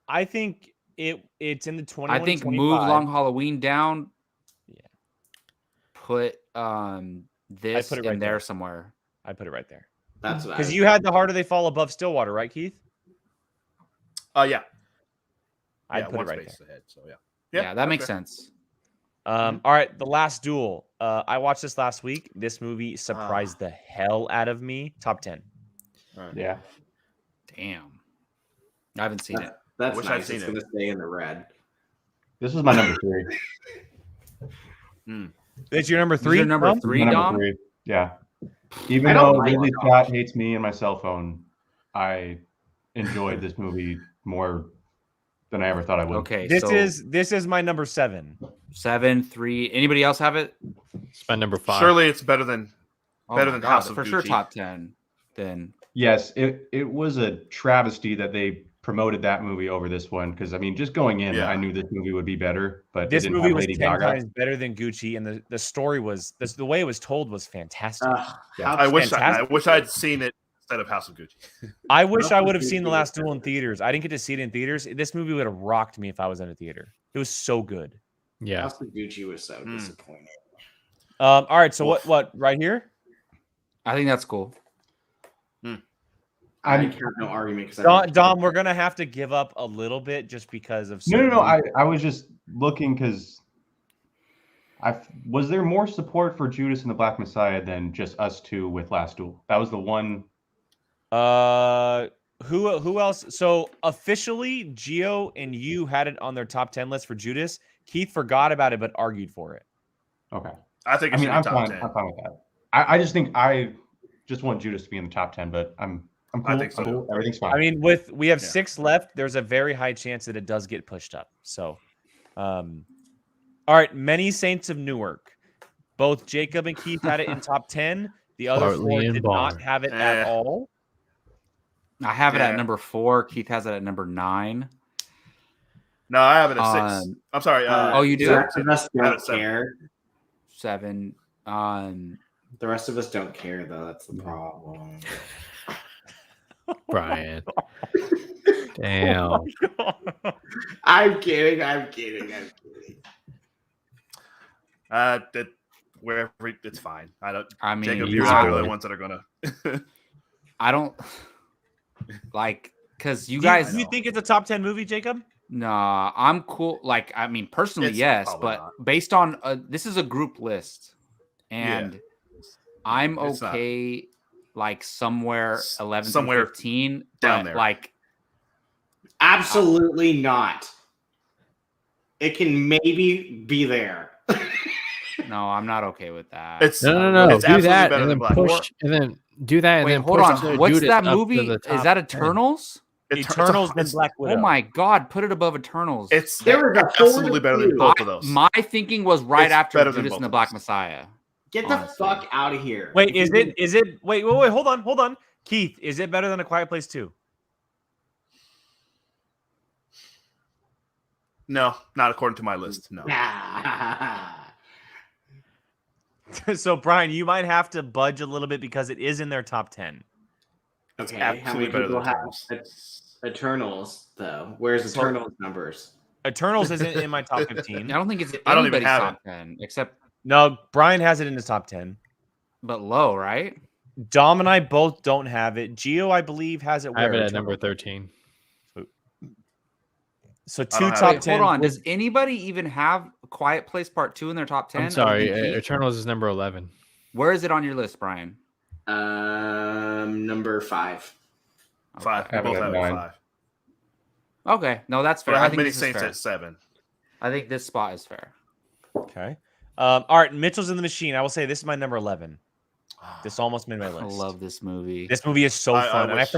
I think it's in the 21. I think 25. move Long Halloween down. Yeah. Put this put it in right there there. somewhere. I put it right there That's what I because was you had The Harder They Fall above Stillwater, right, Keith? Yeah. I'd put one it right space there. ahead. So yeah. Yeah, that makes okay. sense. All right, The Last Duel. I watched this last week. This movie surprised the hell out of me. Top 10. All right. yeah. Damn. I haven't seen it. That's Wish I'd nice. seen It's it. going to stay in the red. This is my number 3. That's your number These are 3. number Dom? 3, My number Dom. 3. Yeah. Even I don't though like Ridley it. Scott hates me and my cell phone, I enjoyed this movie more than I ever thought I would. Okay, This so is my number 7. 7, 3. Anybody else have it? It's my number 5. Surely it's better than Oh Better my than God, House of for sure. Gucci. Top 10. Then Yes, it was a travesty that they promoted that movie over this one because I mean, just going in, Yeah. I knew this movie would be better, but This it didn't movie have was Lady 10 Gaga. times better than Gucci, and the story was the way it was told was fantastic. Yeah. I wish Fantastic. I'd seen it instead of House of Gucci. I wish I would have Gucci seen The was Last Duel in fantastic. theaters. I didn't get to see it in theaters. This movie would have rocked me if I was in a theater. It was so good. Yeah. House of Gucci was so disappointing. All right, so Oof. what right here? I think that's cool. I I'm have no argument because Dom, we're gonna have to give up a little bit just because of no. certain- I was just looking because was there more support for Judas and the Black Messiah than just us two with Last Duel? That was the one. Who else? So officially, Gio and you had it on their top 10 list for Judas. Keith forgot about it but argued for it. Okay. I think I it's mean, in I'm the top fine. 10. I'm fine with that. I just think I just want Judas to be in the top 10, but I'm cool. I think so. I'm cool. Everything's fine. I mean, we have 6 left. There's a very high chance that it does get pushed up. So, all right. Many Saints of Newark. Both Jacob and Keith had it in top 10. The other Bartley 4 and did Barr. not have it at all. I have it Yeah. at number 4. Keith has it at number 9. No, I have it at 6. I'm sorry. oh, you do? The rest of us I had don't it 7. care. 7. The rest of us don't care, though. That's the problem. Brian. Damn. I'm kidding. That wherever it's fine. I don't. I mean, Jacob, you're you're not the right. only ones that are gonna. I don't like because you Do guys. you think it's a top 10 movie, Jacob? Nah, I'm cool. Like, I mean, personally, It's yes, probably but not. based on this is a group list, and I'm It's not. okay, like somewhere 11 Somewhere through 15 down but, there. Like, Absolutely not. It can maybe be there. no, I'm not okay with that. It's No. It's Do absolutely that better and than then Black Widow. push and then do that and Wait, then hold push on. the What's Judas that up to movie? the Is top that 10. Eternals? Eternals and it's- Black Widow. Oh my God! Put it above Eternals. It's There was a absolutely better than both of those. My thinking was right It's after better than Judas both and the of Black those. Messiah. Get the Honestly. fuck out of here. Wait, is it? Wait, hold on. Keith, is it better than A Quiet Place 2? No, not according to my list. No. So, Brian, you might have to budge a little bit because it is in their top 10. Okay, how absolutely many better people than have Eternals. Eternals, though? Where's So- Eternals numbers? Eternals isn't in my top 15. I don't think it's I don't even anybody's have top 10 except, No, Brian has it in his top 10. but low, right? Dom and I both don't have it. Gio, I believe, has it. I have where? it at number 13. So I 2 don't have top it. 10. Hold on. Does anybody even have A Quiet Place Part 2 in their top 10? I'm sorry, Other than Keith? Eternals is number 11. Where is it on your list, Brian? Number 5. 5. Okay. We both Have have it it at at 9. 5. Okay. No, that's fair. But I I have think many this is Saints fair. at 7. I think this spot is fair. Okay. All right, Mitchell's in the Machine. I will say this is my number 11. This almost made my I list. love this movie. This movie is so I fun, and wish-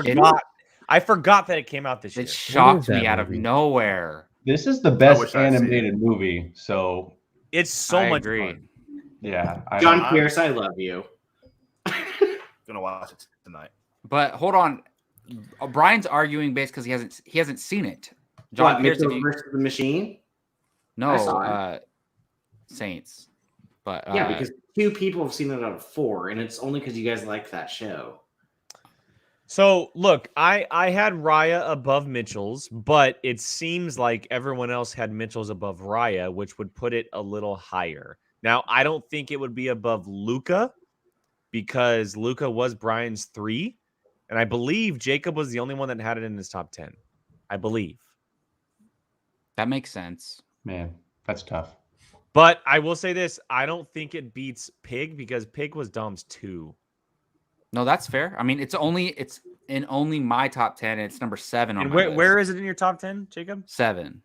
I forgot that it came out this year. It shocked that me out of movie? nowhere. This is the wish best I'd seen animated movie. So It's so I much agree. fun. yeah, John I'm- Pierce, I love you. Gonna watch it tonight. But hold on. Brian's arguing based because he hasn't seen it. John What, Pierce, Mitchell if you, versus the Machine? no, I saw it. Saints. But Yeah, because 2 people have seen it out of 4, and it's only because you guys like that show. So look, I had Raya above Mitchell's, but it seems like everyone else had Mitchell's above Raya, which would put it a little higher. Now, I don't think it would be above Luca because Luca was Brian's 3, and I believe Jacob was the only one that had it in his top 10. I believe. that makes sense. man, that's tough. But I will say this, I don't think it beats Pig because Pig was Dom's 2. No, that's fair. I mean, it's in only my top 10. And it's number 7 on And my list. where is it in your top 10, Jacob? 7.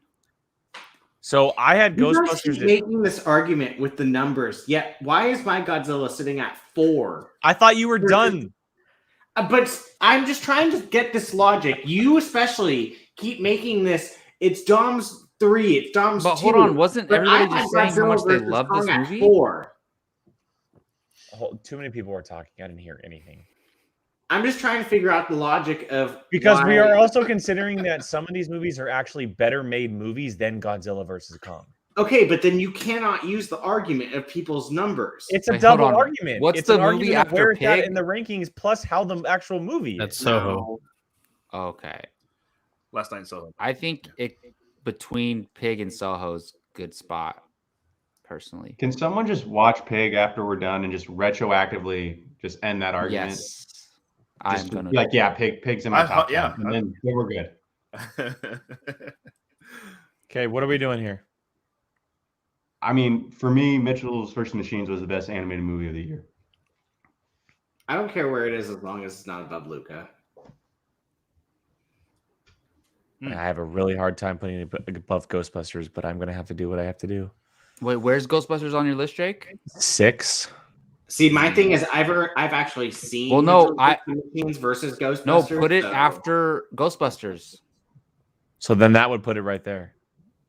So I had You guys Ghostbusters. keep making this argument with the numbers. Yet, why is my Godzilla sitting at 4? I thought you were done. But I'm just trying to get this logic. You especially keep making this. It's Dom's 3. It's Dom's 2. But hold on, wasn't But everybody I had just saying how much Godzilla they versus love this Kong at movie? 4. Too many people were talking. I didn't hear anything. I'm just trying to figure out the logic of Because we why- are also considering that some of these movies are actually better made movies than Godzilla versus Kong. Okay, but then you cannot use the argument of people's numbers. It's a Wait, hold double on. argument. What's it's the an movie argument of where after it's at Pig? in the rankings plus how the actual movie That's is. Soho. Okay. Last night in Soho. I think it between Pig and Soho's good spot, personally. Can someone just watch Pig after we're done and just retroactively just end that argument? Yes. I'm Just gonna be like, yeah, Pig's in my top 10. yeah. And then we're good. Okay, what are we doing here? I mean, for me, Mitchell's vs. Machines was the best animated movie of the year. I don't care where it is as long as it's not above Luca. I have a really hard time putting it above Ghostbusters, but I'm going to have to do what I have to do. Wait, where's Ghostbusters on your list, Jake? 6. See, my thing is, I've actually seen. Well, no, Machines versus Ghostbusters. No, put it so- after Ghostbusters. So then that would put it right there.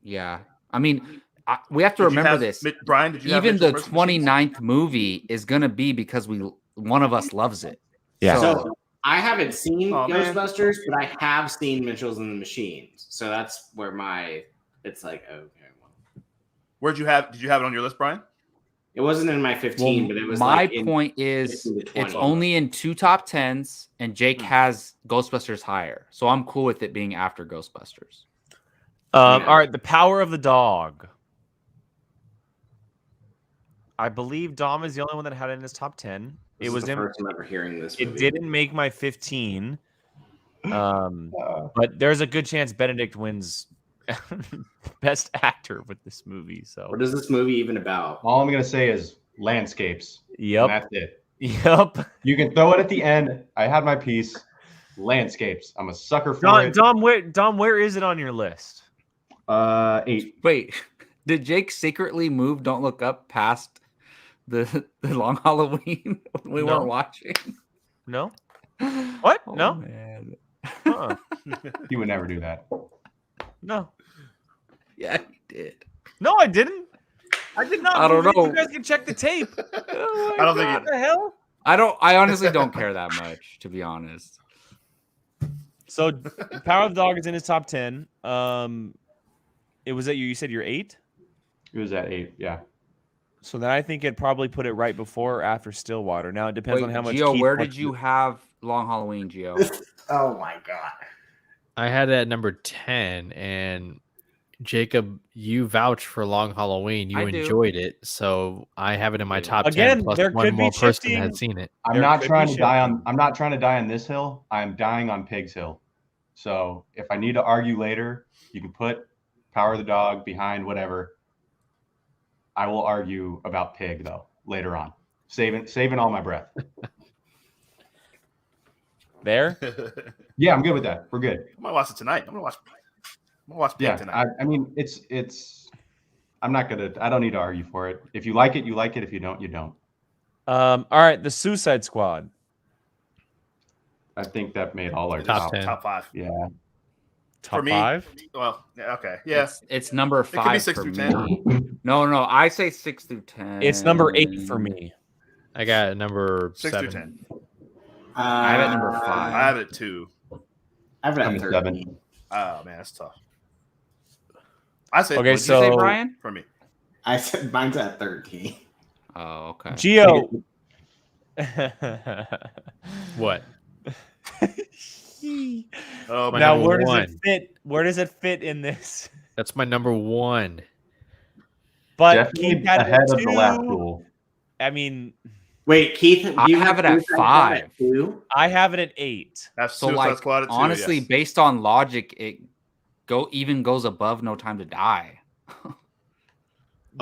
Yeah. I mean, we have to Did you remember have- this. Brian, did you have Even the Mitchell versus Machines? 29th movie is going to be because one of us loves it. Yeah. So I haven't seen Oh, man. Ghostbusters, but I have seen Mitchell's and the Machines. So that's where it's like, okay. Well, Where'd you have? Did you have it on your list, Brian? it wasn't in my 15, but it was my like in point is 15 to 20. it's only in 2 top 10s, and Jake has Ghostbusters higher. So I'm cool with it being after Ghostbusters. All right, The Power of the Dog. I believe Dom is the only one that had it in his top 10. This is the first time ever hearing this movie. It didn't make my 15. But there's a good chance Benedict wins Best Actor with this movie. So What is this movie even about? All I'm going to say is landscapes. Yep. And that's it. Yep. You can throw it at the end. I had my piece. Landscapes. I'm a sucker for it. Dom, where is it on your list? 8. Wait, did Jake secretly move Don't Look Up past the Long Halloween when we No. weren't watching? No. What? Oh, No. man. Huh. He would never do that. No. Yeah, he did. No, I didn't. I did not. I don't move it. know. You guys can check the tape. Oh I don't think What the hell? I honestly don't care that much, to be honest. So, Power of the Dog is in his top 10. It was at you. You said you're 8. It was at 8. Yeah. So then I think it'd probably put it right before or after Stillwater. Now it depends Wait, on how much. Gio, Keith where wants did you to- have Long Halloween, Gio? Oh my god. I had it at number 10, and Jacob, you vouched for Long Halloween. You I do. enjoyed it, so I have it in my top Again, 10. Plus there one could be more person shifting. had seen it. I'm There not could trying be to die on I'm not trying to die on this hill. I'm dying on Pig's Hill. So if I need to argue later, you can put Power of the Dog behind whatever. I will argue about Pig though later on. Saving all my breath. There. Yeah, I'm good with that. We're good. I might watch it tonight. I'm gonna watch Pig Yeah, tonight. I mean it's I'm not gonna I don't need to argue for it. If you like it, you like it. If you don't, you don't. All right, the Suicide Squad. I think that made all our Top top 10. Top 5. Yeah. Top For me, 5. Well, yeah, okay, yeah. It's number could be 5 6 for through me. 10. No, I say 6 through 10. It's number 8 for me. I got number 6 7. through 10. I have it number 5. I have it at 2. I have it at Number 13. 7. Oh man, that's tough. I say. Okay, what'd you so- say, Say Brian? for me. I said mine's at 13. Oh, okay. Gio. What? Oh, My Now number where does 1. it fit? Where does it fit in this? That's my number 1. But Definitely Keith had it ahead at of the last 2. duel. I mean, Wait, Keith, I you have it at Suicide Squad at 5. 2? I have it at 8. That's So, Suicide like, Squad at 2, honestly, yes. based on logic, it even goes above No Time to Die.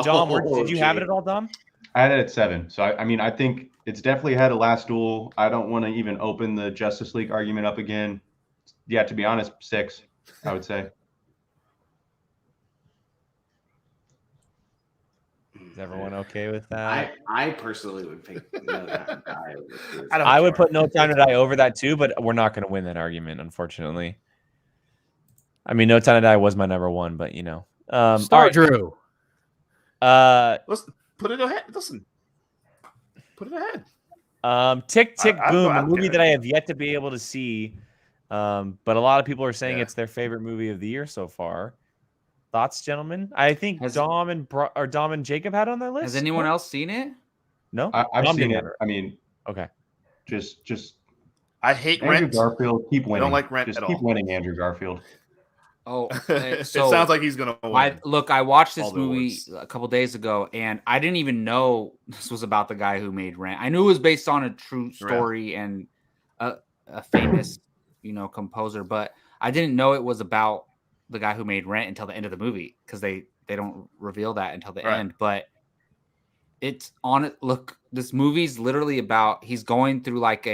Dom, Oh, did you have gee. it at all, Dom? I had it at 7. So I mean I think it's definitely ahead of Last Duel. I don't want to even open the Justice League argument up again. Yeah, to be honest, 6, I would say. everyone okay with that? I personally would pick No Time to Die over Judas. I would put No Time to Die over that too, but we're not going to win that argument, unfortunately. I mean, No Time to Die was my number one, but you know. All right, Drew. Listen, put it ahead. Listen, put it ahead. Tick Tick I Boom, don't a movie care. that I have yet to be able to see, but a lot of people are saying Yeah. it's their favorite movie of the year so far. Thoughts, gentlemen? I think Has- Dom and Jacob had on their list. Has anyone else seen it? No, I've Dom seen didn't it. have I mean, Okay. just I hate Andrew Rent. Garfield, keep I winning. don't like Rent just at keep all. winning, Andrew Garfield. Oh, It so sounds like he's gonna win. I watched this all the movie awards. a couple days ago, and I didn't even know this was about the guy who made Rent. I knew it was based on a true story and a famous, composer, but I didn't know it was about the guy who made Rent until the end of the movie, because they don't reveal that until the end. But it's on it. Look, this movie's literally about, he's going through like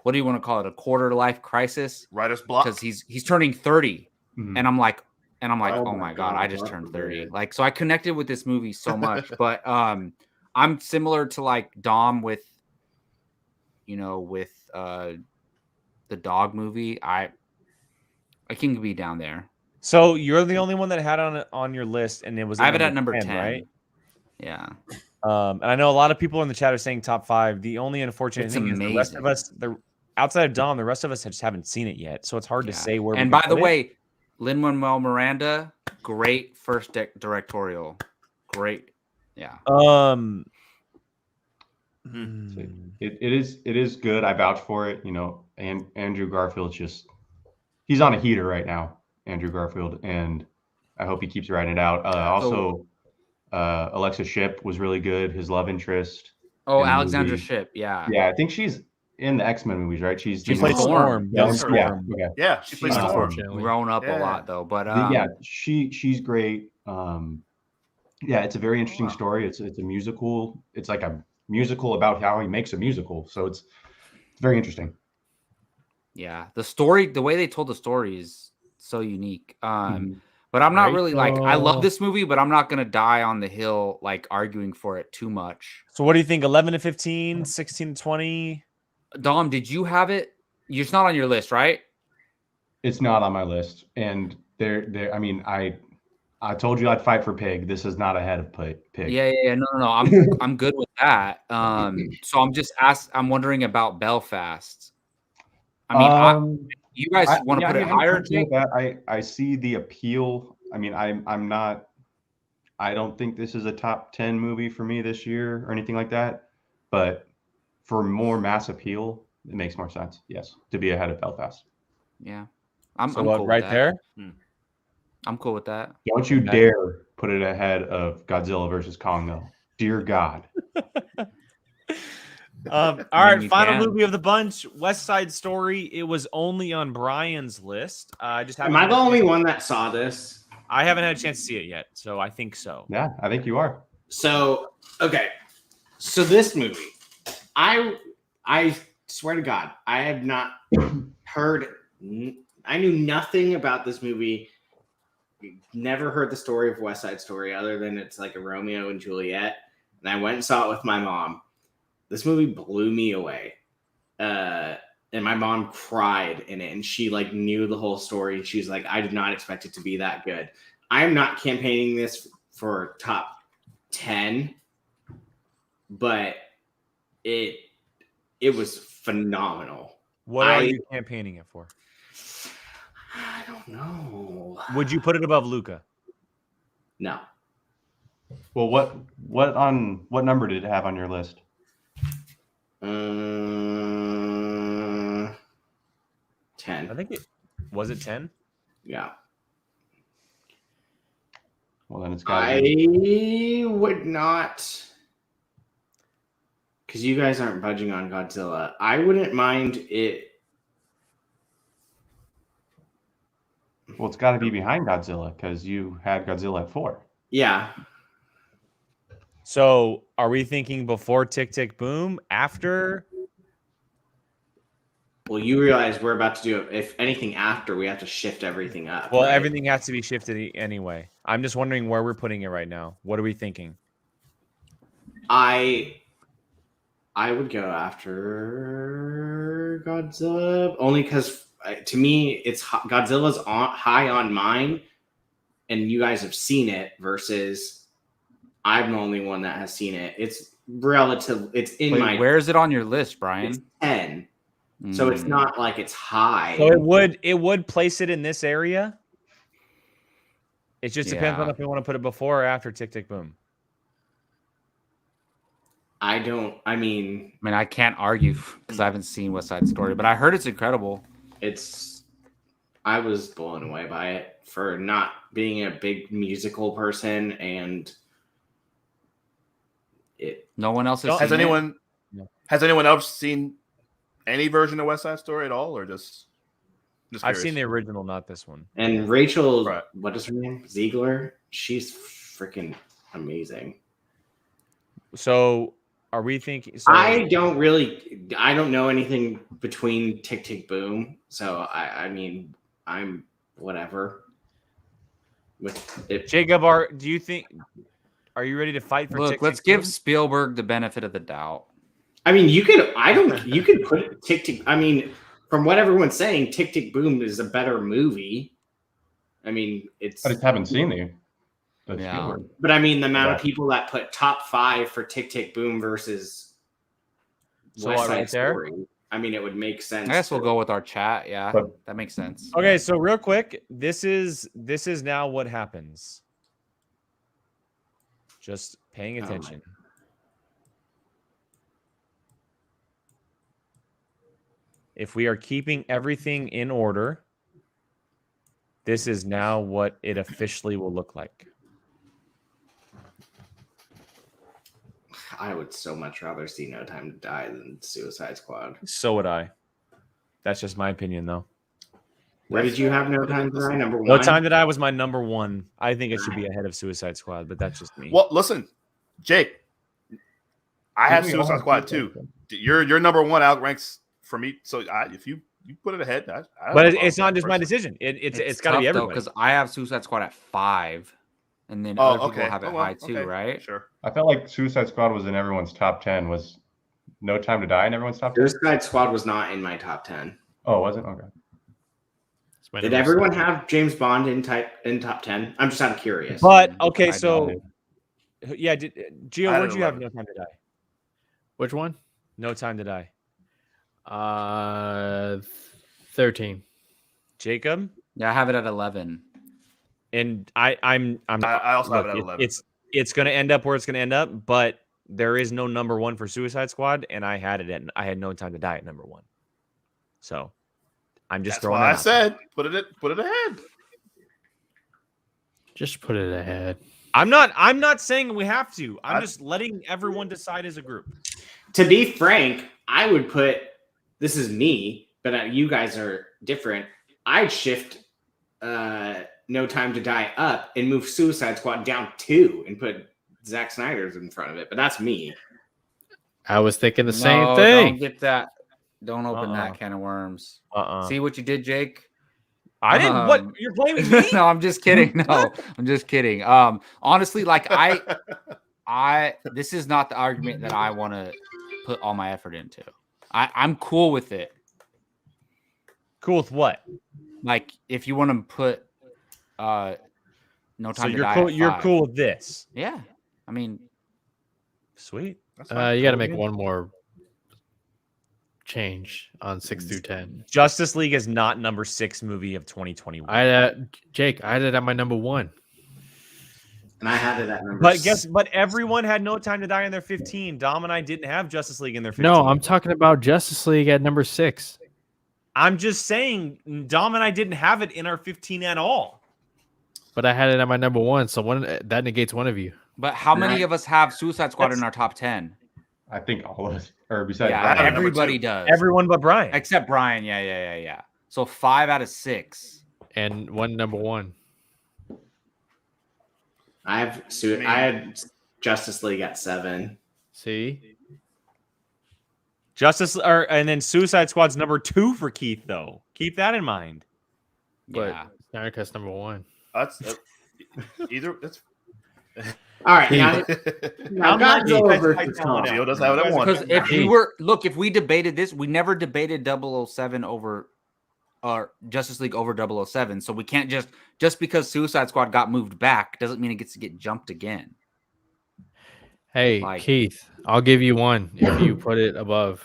what do you want to call it? A quarter life crisis. Writer's block. Because he's turning 30. Mhm. And I'm like, Oh oh my my God, I just God, turned God 30. forbid. Like, so I connected with this movie so much. But I'm similar to like Dom with the dog movie. I can be down there. So you're the only one that had on your list, and it was. I have it at number 10, right? Yeah. And I know a lot of people in the chat are saying top 5. The only unfortunate It's thing is the rest of us, outside of Dom, the rest of us just haven't seen it yet. So it's hard to say where. And by the way, Lin-Manuel Miranda, great first directorial, great. Yeah. It is good. I vouch for it. And Andrew Garfield he's on a heater right now, Andrew Garfield, and I hope he keeps riding it out. Also, Alexa Shipp was really good. His love interest. Oh, Alexandra Shipp. Yeah. Yeah, I think she's in the X-Men movies, right? She plays Storm. Yeah, Storm. okay. Yeah, she plays Storm. Unfortunately. Grown up a lot though, but she's great. It's a very interesting story. It's a musical. It's like a musical about how he makes a musical. So it's very interesting. Yeah, the way they told the story is so unique. But I'm not really like, I love this movie, but I'm not gonna die on the hill like arguing for it too much. So what do you think? 11 to 15, 16 to 20? Dom, did you have it? It's not on your list, right? It's not on my list, and I mean, I told you I'd fight for Pig. This is not ahead of Pig. Yeah. No. I'm good with that. So I'm wondering about Belfast. I mean, you guys want to put it higher? That I see the appeal. I mean, I'm not. I don't think this is a top 10 movie for me this year or anything like that. But for more mass appeal, it makes more sense. Yes, to be ahead of Belfast. Yeah, I'm cool right with that. There. I'm cool with that. Don't you dare put it ahead of Godzilla versus Kong, though. Dear God. All right, final movie of the bunch, West Side Story. It was only on Brian's list. Am I the only one that saw this? I haven't had a chance to see it yet, so I think so. Yeah, I think you are. So, okay. So this movie, I swear to God, I have not heard. I knew nothing about this movie. Never heard the story of West Side Story other than it's like a Romeo and Juliet. And I went and saw it with my mom. This movie blew me away. And my mom cried in it, and she like knew the whole story. She's like, I did not expect it to be that good. I'm not campaigning this for top 10, but it was phenomenal. What are you campaigning it for? I don't know. Would you put it above Luca? No. Well, what number did it have on your list? 10. I think it was it 10. Yeah. Well, then it's got. I would not, because you guys aren't budging on Godzilla. I wouldn't mind it. Well, it's got to be behind Godzilla because you had Godzilla at 4. Yeah. So, are we thinking before Tick Tick Boom? After? Well, you realize we're about to do it. If anything after, we have to shift everything up. Well, right? everything has to be shifted anyway. I'm just wondering where we're putting it right now. What are we thinking? I would go after Godzilla only because to me it's Godzilla's high on mine, and you guys have seen it versus I'm the only one that has seen it. It's relative. It's in my. Where is it on your list, Brian? It's 10, so it's not like it's high. So it would place it in this area. It just depends on if we want to put it before or after Tick Tick Boom. I mean, I can't argue because I haven't seen West Side Story, but I heard it's incredible. I was blown away by it for not being a big musical person, and no one else has Has seen anyone else seen any version of West Side Story at all, or just I've seen the original, not this one. And Rachel, what is her name? Ziegler. She's freaking amazing. So, are we thinking? So, I don't know anything between Tick Tick Boom, so I mean, I'm whatever. With it. Jacob, do you think? Are you ready to fight for? Look, let's give Spielberg the benefit of the doubt. I mean, you could put Tick Tick. I mean, from what everyone's saying, Tick Tick Boom is a better movie. I mean, I just haven't seen it. But I mean, the amount of people that put top 5 for Tick Tick Boom versus West Side Story. I mean, it would make sense. I guess we'll go with our chat. Yeah, that makes sense. Okay, so real quick, this is now what happens. Just paying attention. If we are keeping everything in order, this is now what it officially will look like. I would so much rather see No Time to Die than Suicide Squad. So would I. That's just my opinion, though. Where did you have No Time to Die? Number 1? No Time to Die was my number 1. I think it should be ahead of Suicide Squad, but that's just me. Well, listen, Jake, I have Suicide Squad too. Your number 1 outranks for me. So if you put it ahead, but it's not just my decision. It's got to be everybody. Because I have Suicide Squad at 5, and then other people have it high too, right? Sure. I felt like Suicide Squad was in everyone's top 10. Was No Time to Die in everyone's top 10? Suicide Squad was not in my top 10. Oh, was it? Okay. Did everyone have James Bond in top 10? I'm just out of curious. But okay, so yeah, Gio, where'd you have No Time to Die? Which one? No Time to Die. 13. Jacob? Yeah, I have it at 11. And I also have it at 11. It's going to end up where it's going to end up, but there is no number 1 for Suicide Squad, and I had No Time to Die at number 1. So I'm just throwing. That's why I said put it ahead. Just put it ahead. I'm not saying we have to. I'm just letting everyone decide as a group. To be frank, I would put, this is me, but you guys are different. I'd shift No Time to Die up and move Suicide Squad down 2 and put Zack Snyder's in front of it. But that's me. I was thinking the same thing. Don't get that. Don't open that can of worms. See what you did, Jake? I didn't. What? You're blaming me? No, I'm just kidding. No, I'm just kidding. Honestly, like this is not the argument that I want to put all my effort into. I'm cool with it. Cool with what? Like, if you want to put No Time to Die. So you're cool with this? Yeah. I mean, sweet. You got to make one more change on 6 through 10. Justice League is not number 6 movie of 2021. Jake, I had it at my number 1. And I had it at number 6. But everyone had No Time to Die in their 15. Dom and I didn't have Justice League in their 15. No, I'm talking about Justice League at number 6. I'm just saying Dom and I didn't have it in our 15 at all. But I had it at my number 1, so that negates one of you. But how many of us have Suicide Squad in our top 10? I think all of us. Or besides Brian. Everybody does. Everyone but Brian. Except Brian. Yeah. So 5 out of 6. And one number 1. I had Justice League at 7. See? And then Suicide Squad's number 2 for Keith, though. Keep that in mind. But Snyder Cut's number 1. That's either. All right, now How much do you Godzilla guys like versus telling Kong. out? Gio does have that one. Because if we debated this, we never debated 007 over or Justice League over 007. So we can't just because Suicide Squad got moved back doesn't mean it gets to get jumped again. Hey, Like- Keith, I'll give you one if you put it above.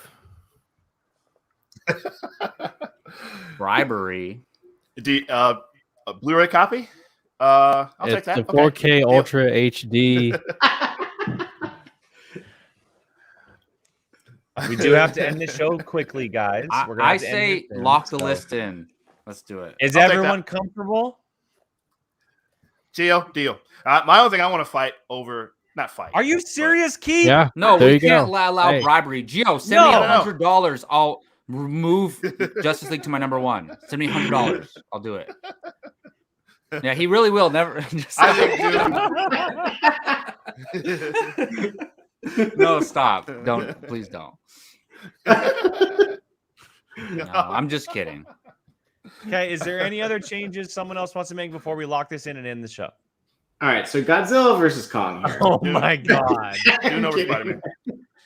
Bribery. A Blu-ray copy? I'll take It's that. the 4K Deal. Ultra HD. We do have to end the show quickly, guys. We're gonna I have to end say this soon, lock the so- list in. Let's do it. Is I'll take everyone that. comfortable? Gio, deal. My only thing I want to fight over, not fight. Are you but- serious, Keith? Yeah. No, there we you can't go. allow Hey. bribery. Gio, send me No. $100. I'll remove Justice League to my number one. Send me $100. I'll do it. Yeah, he really will. Never. I No, stop. Don't. Please don't. No, I'm just kidding. Okay, is there any other changes someone else wants to make before we lock this in and end the show? All right, so Godzilla versus Kong here. Oh my god. Dune over Spider-Man.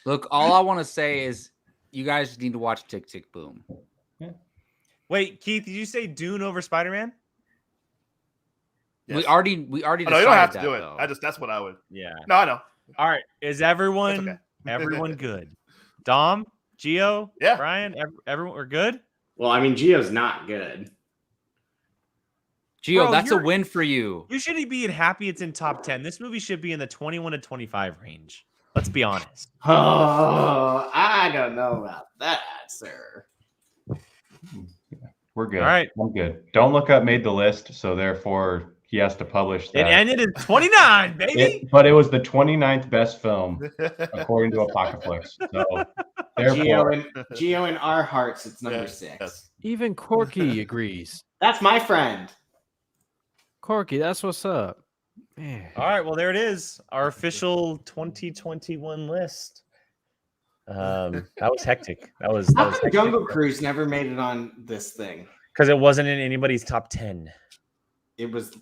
Look, all I want to say is you guys need to watch Tick Tick Boom. Wait, Keith, did you say Dune over Spider-Man? Yes. We already Oh, decided no, you don't have to that, do it. though. That's what I would. Yeah. No, I know. All right. Is everyone okay. everyone good? Dom, Gio, Yeah. Brian, everyone we're good? Well, I mean, Gio's not good. Gio, Bro, that's a you're- win for you. You should be happy it's in top 10. This movie should be in the 21 to 25 range. Let's be honest. Oh, I don't know about that, sir. We're good. All right. I'm good. Don't Look Up made the list, so therefore he has to publish It that. ended in 29, baby. But it was the 29th best film according to Apocaflix. So therefore, Gio in our hearts, it's number Yes, 6. yes. Even Corky agrees. That's my friend. Corky, that's what's up. Man. All right, well there it is. Our official 2021 list. That was hectic. That was How come Jungle Cruise never made it on this thing? because it wasn't in anybody's top 10. It was.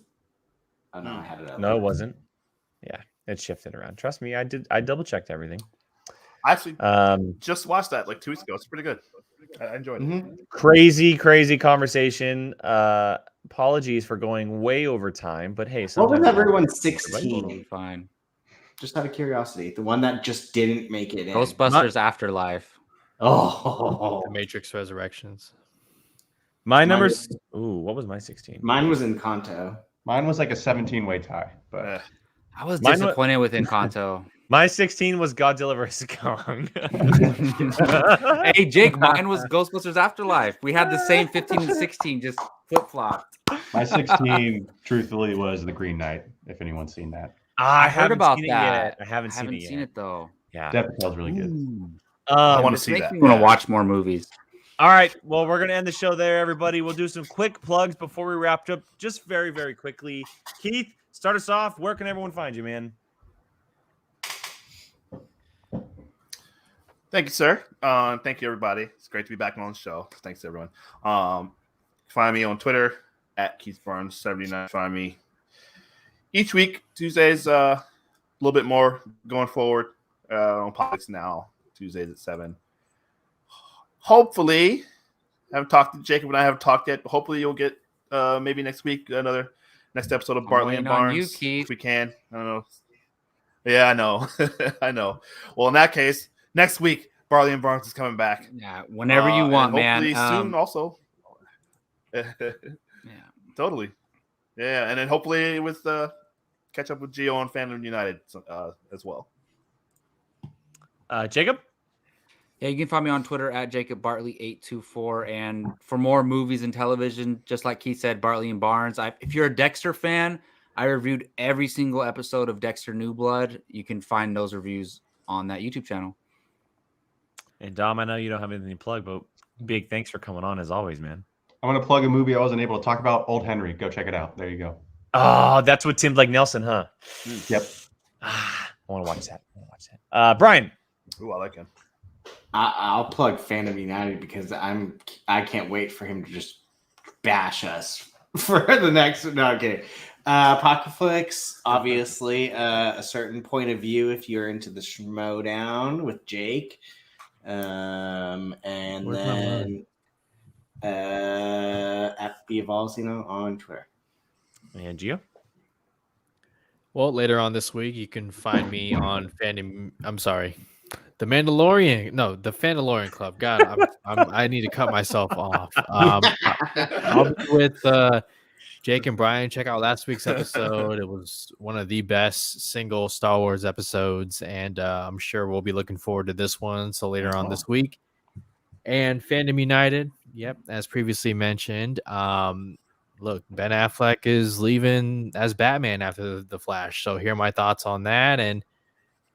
Oh no, I had it up. No, it wasn't. Yeah, it shifted around. Trust me, I double checked everything. I actually Um, just watched that like 2 weeks ago. It's pretty good. I enjoyed it. Mhm. crazy conversation. Apologies for going way over time, but hey, What was sometimes everyone's Totally 16? fine. Just out of curiosity, the one that just didn't make it in. Ghostbusters Afterlife. Oh, The Matrix Resurrections. my Mine numbers. Ooh, what was my 16? mine was in Kanto. mine was like a 17-way tie. But Eh. I was Mine wa- disappointed with Encanto. My 16 was Godzilla vs Kong. Hey, Jake, mine was Ghostbusters Afterlife. We had the same 15 and 16, just flip flopped. my 16, truthfully, was The Green Knight. If anyone's seen that, I heard haven't about seen that. It yet. I haven't seen it yet. though. Yeah. Death Patel's really good. I want to This see makes that. me want to watch more movies. All right. Well, we're gonna end the show there, everybody. We'll do some quick plugs before we wrap up, just very quickly. Keith, start us off. Where can everyone find you, man? Thank you, sir. Thank you, everybody. It's great to be back on the show. Thanks, everyone. Find me on Twitter at Keith Barnes 79. Find me each week, Tuesdays, a little bit more going forward on Politics Now, Tuesdays at 7. Hopefully, I haven't talked to Jacob and I haven't talked yet, but hopefully you'll get maybe next week another next episode of Bartley and waiting on Barnes. you, Keith. If we can. I don't know. Yeah, I know. I know. Well, in that case, next week, Barley and Barnes is coming back. Yeah, whenever you And want, man. hopefully soon also. Yeah. Totally. Yeah, and then hopefully with catch up with Gio on Fandom United as well. Jacob? Yeah, you can find me on Twitter at Jacob Bartley824. And for more movies and television, just like Keith said, Bartley and Barnes. If you're a Dexter fan, I reviewed every single episode of Dexter New Blood. You can find those reviews on that YouTube channel. And Dom, I know you don't have anything to plug, but big thanks for coming on as always, man. I'm going to plug a movie I wasn't able to talk about, Old Henry. Go check it out. There you go. Oh, that's with Tim Blake Nelson, huh? Yep. I want to watch that. Brian. Ooh, I like him. I'll plug Fandom United because I can't wait for him to just bash us for the next. No, okay. Apocaflix, obviously, a certain point of view if you're into the Schmodown with Jake. And Where's my then at Evolzino on Twitter. And Gio? Well, later on this week, you can find me on I'm sorry, the Mandalorian. No, the Fandalorian Club. God, I need to cut myself off. I'll be with Jake and Brian. Check out last week's episode. It was one of the best single Star Wars episodes, and I'm sure we'll be looking forward to this one. So later on this week, and Fandom United. Yep, as previously mentioned. Look, Ben Affleck is leaving as Batman after the Flash. So here are my thoughts on that. And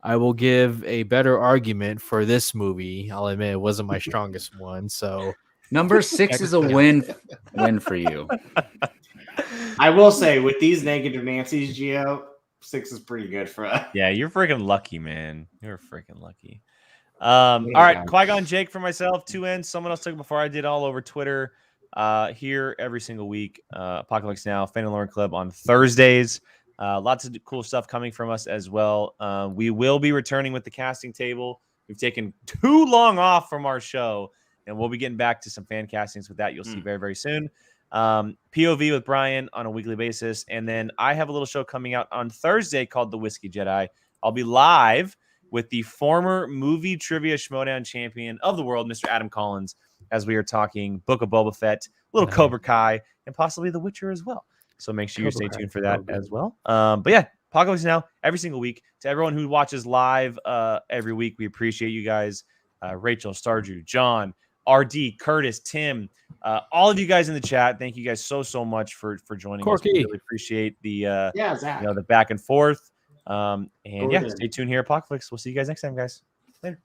I will give a better argument for this movie. I'll admit it wasn't my strongest one. So Number 6 is a win for you. I will say, with these negative Nancy's, Gio, 6 is pretty good for us. Yeah, you're freaking lucky, man. You're freaking lucky. All right, Qui-Gon Jake for myself, 2 ends. Someone else took it before I did, all over Twitter. Here every single week. Apocaflix Now, Fandalorian Club on Thursdays. Lots of cool stuff coming from us as well. We will be returning with the casting table. We've taken too long off from our show, and we'll be getting back to some fan castings with that. You'll see very, very soon. POV with Brian on a weekly basis. And then I have a little show coming out on Thursday called The Whiskey Jedi. I'll be live with the former movie trivia Schmodown champion of the world, Mr. Adam Collins, as we are talking Book of Boba Fett, little Cobra Kai, and possibly The Witcher as well. So make sure you stay tuned for that as well. But yeah, Apocaflix Now every single week. To everyone who watches live every week, we appreciate you guys. Rachel, Stardew, John, RD, Curtis, Tim, all of you guys in the chat. Thank you guys so much for joining us. We really appreciate the Zach. the back and forth. And yeah, stay tuned here at Apocaflix. We'll see you guys next time, guys. Later.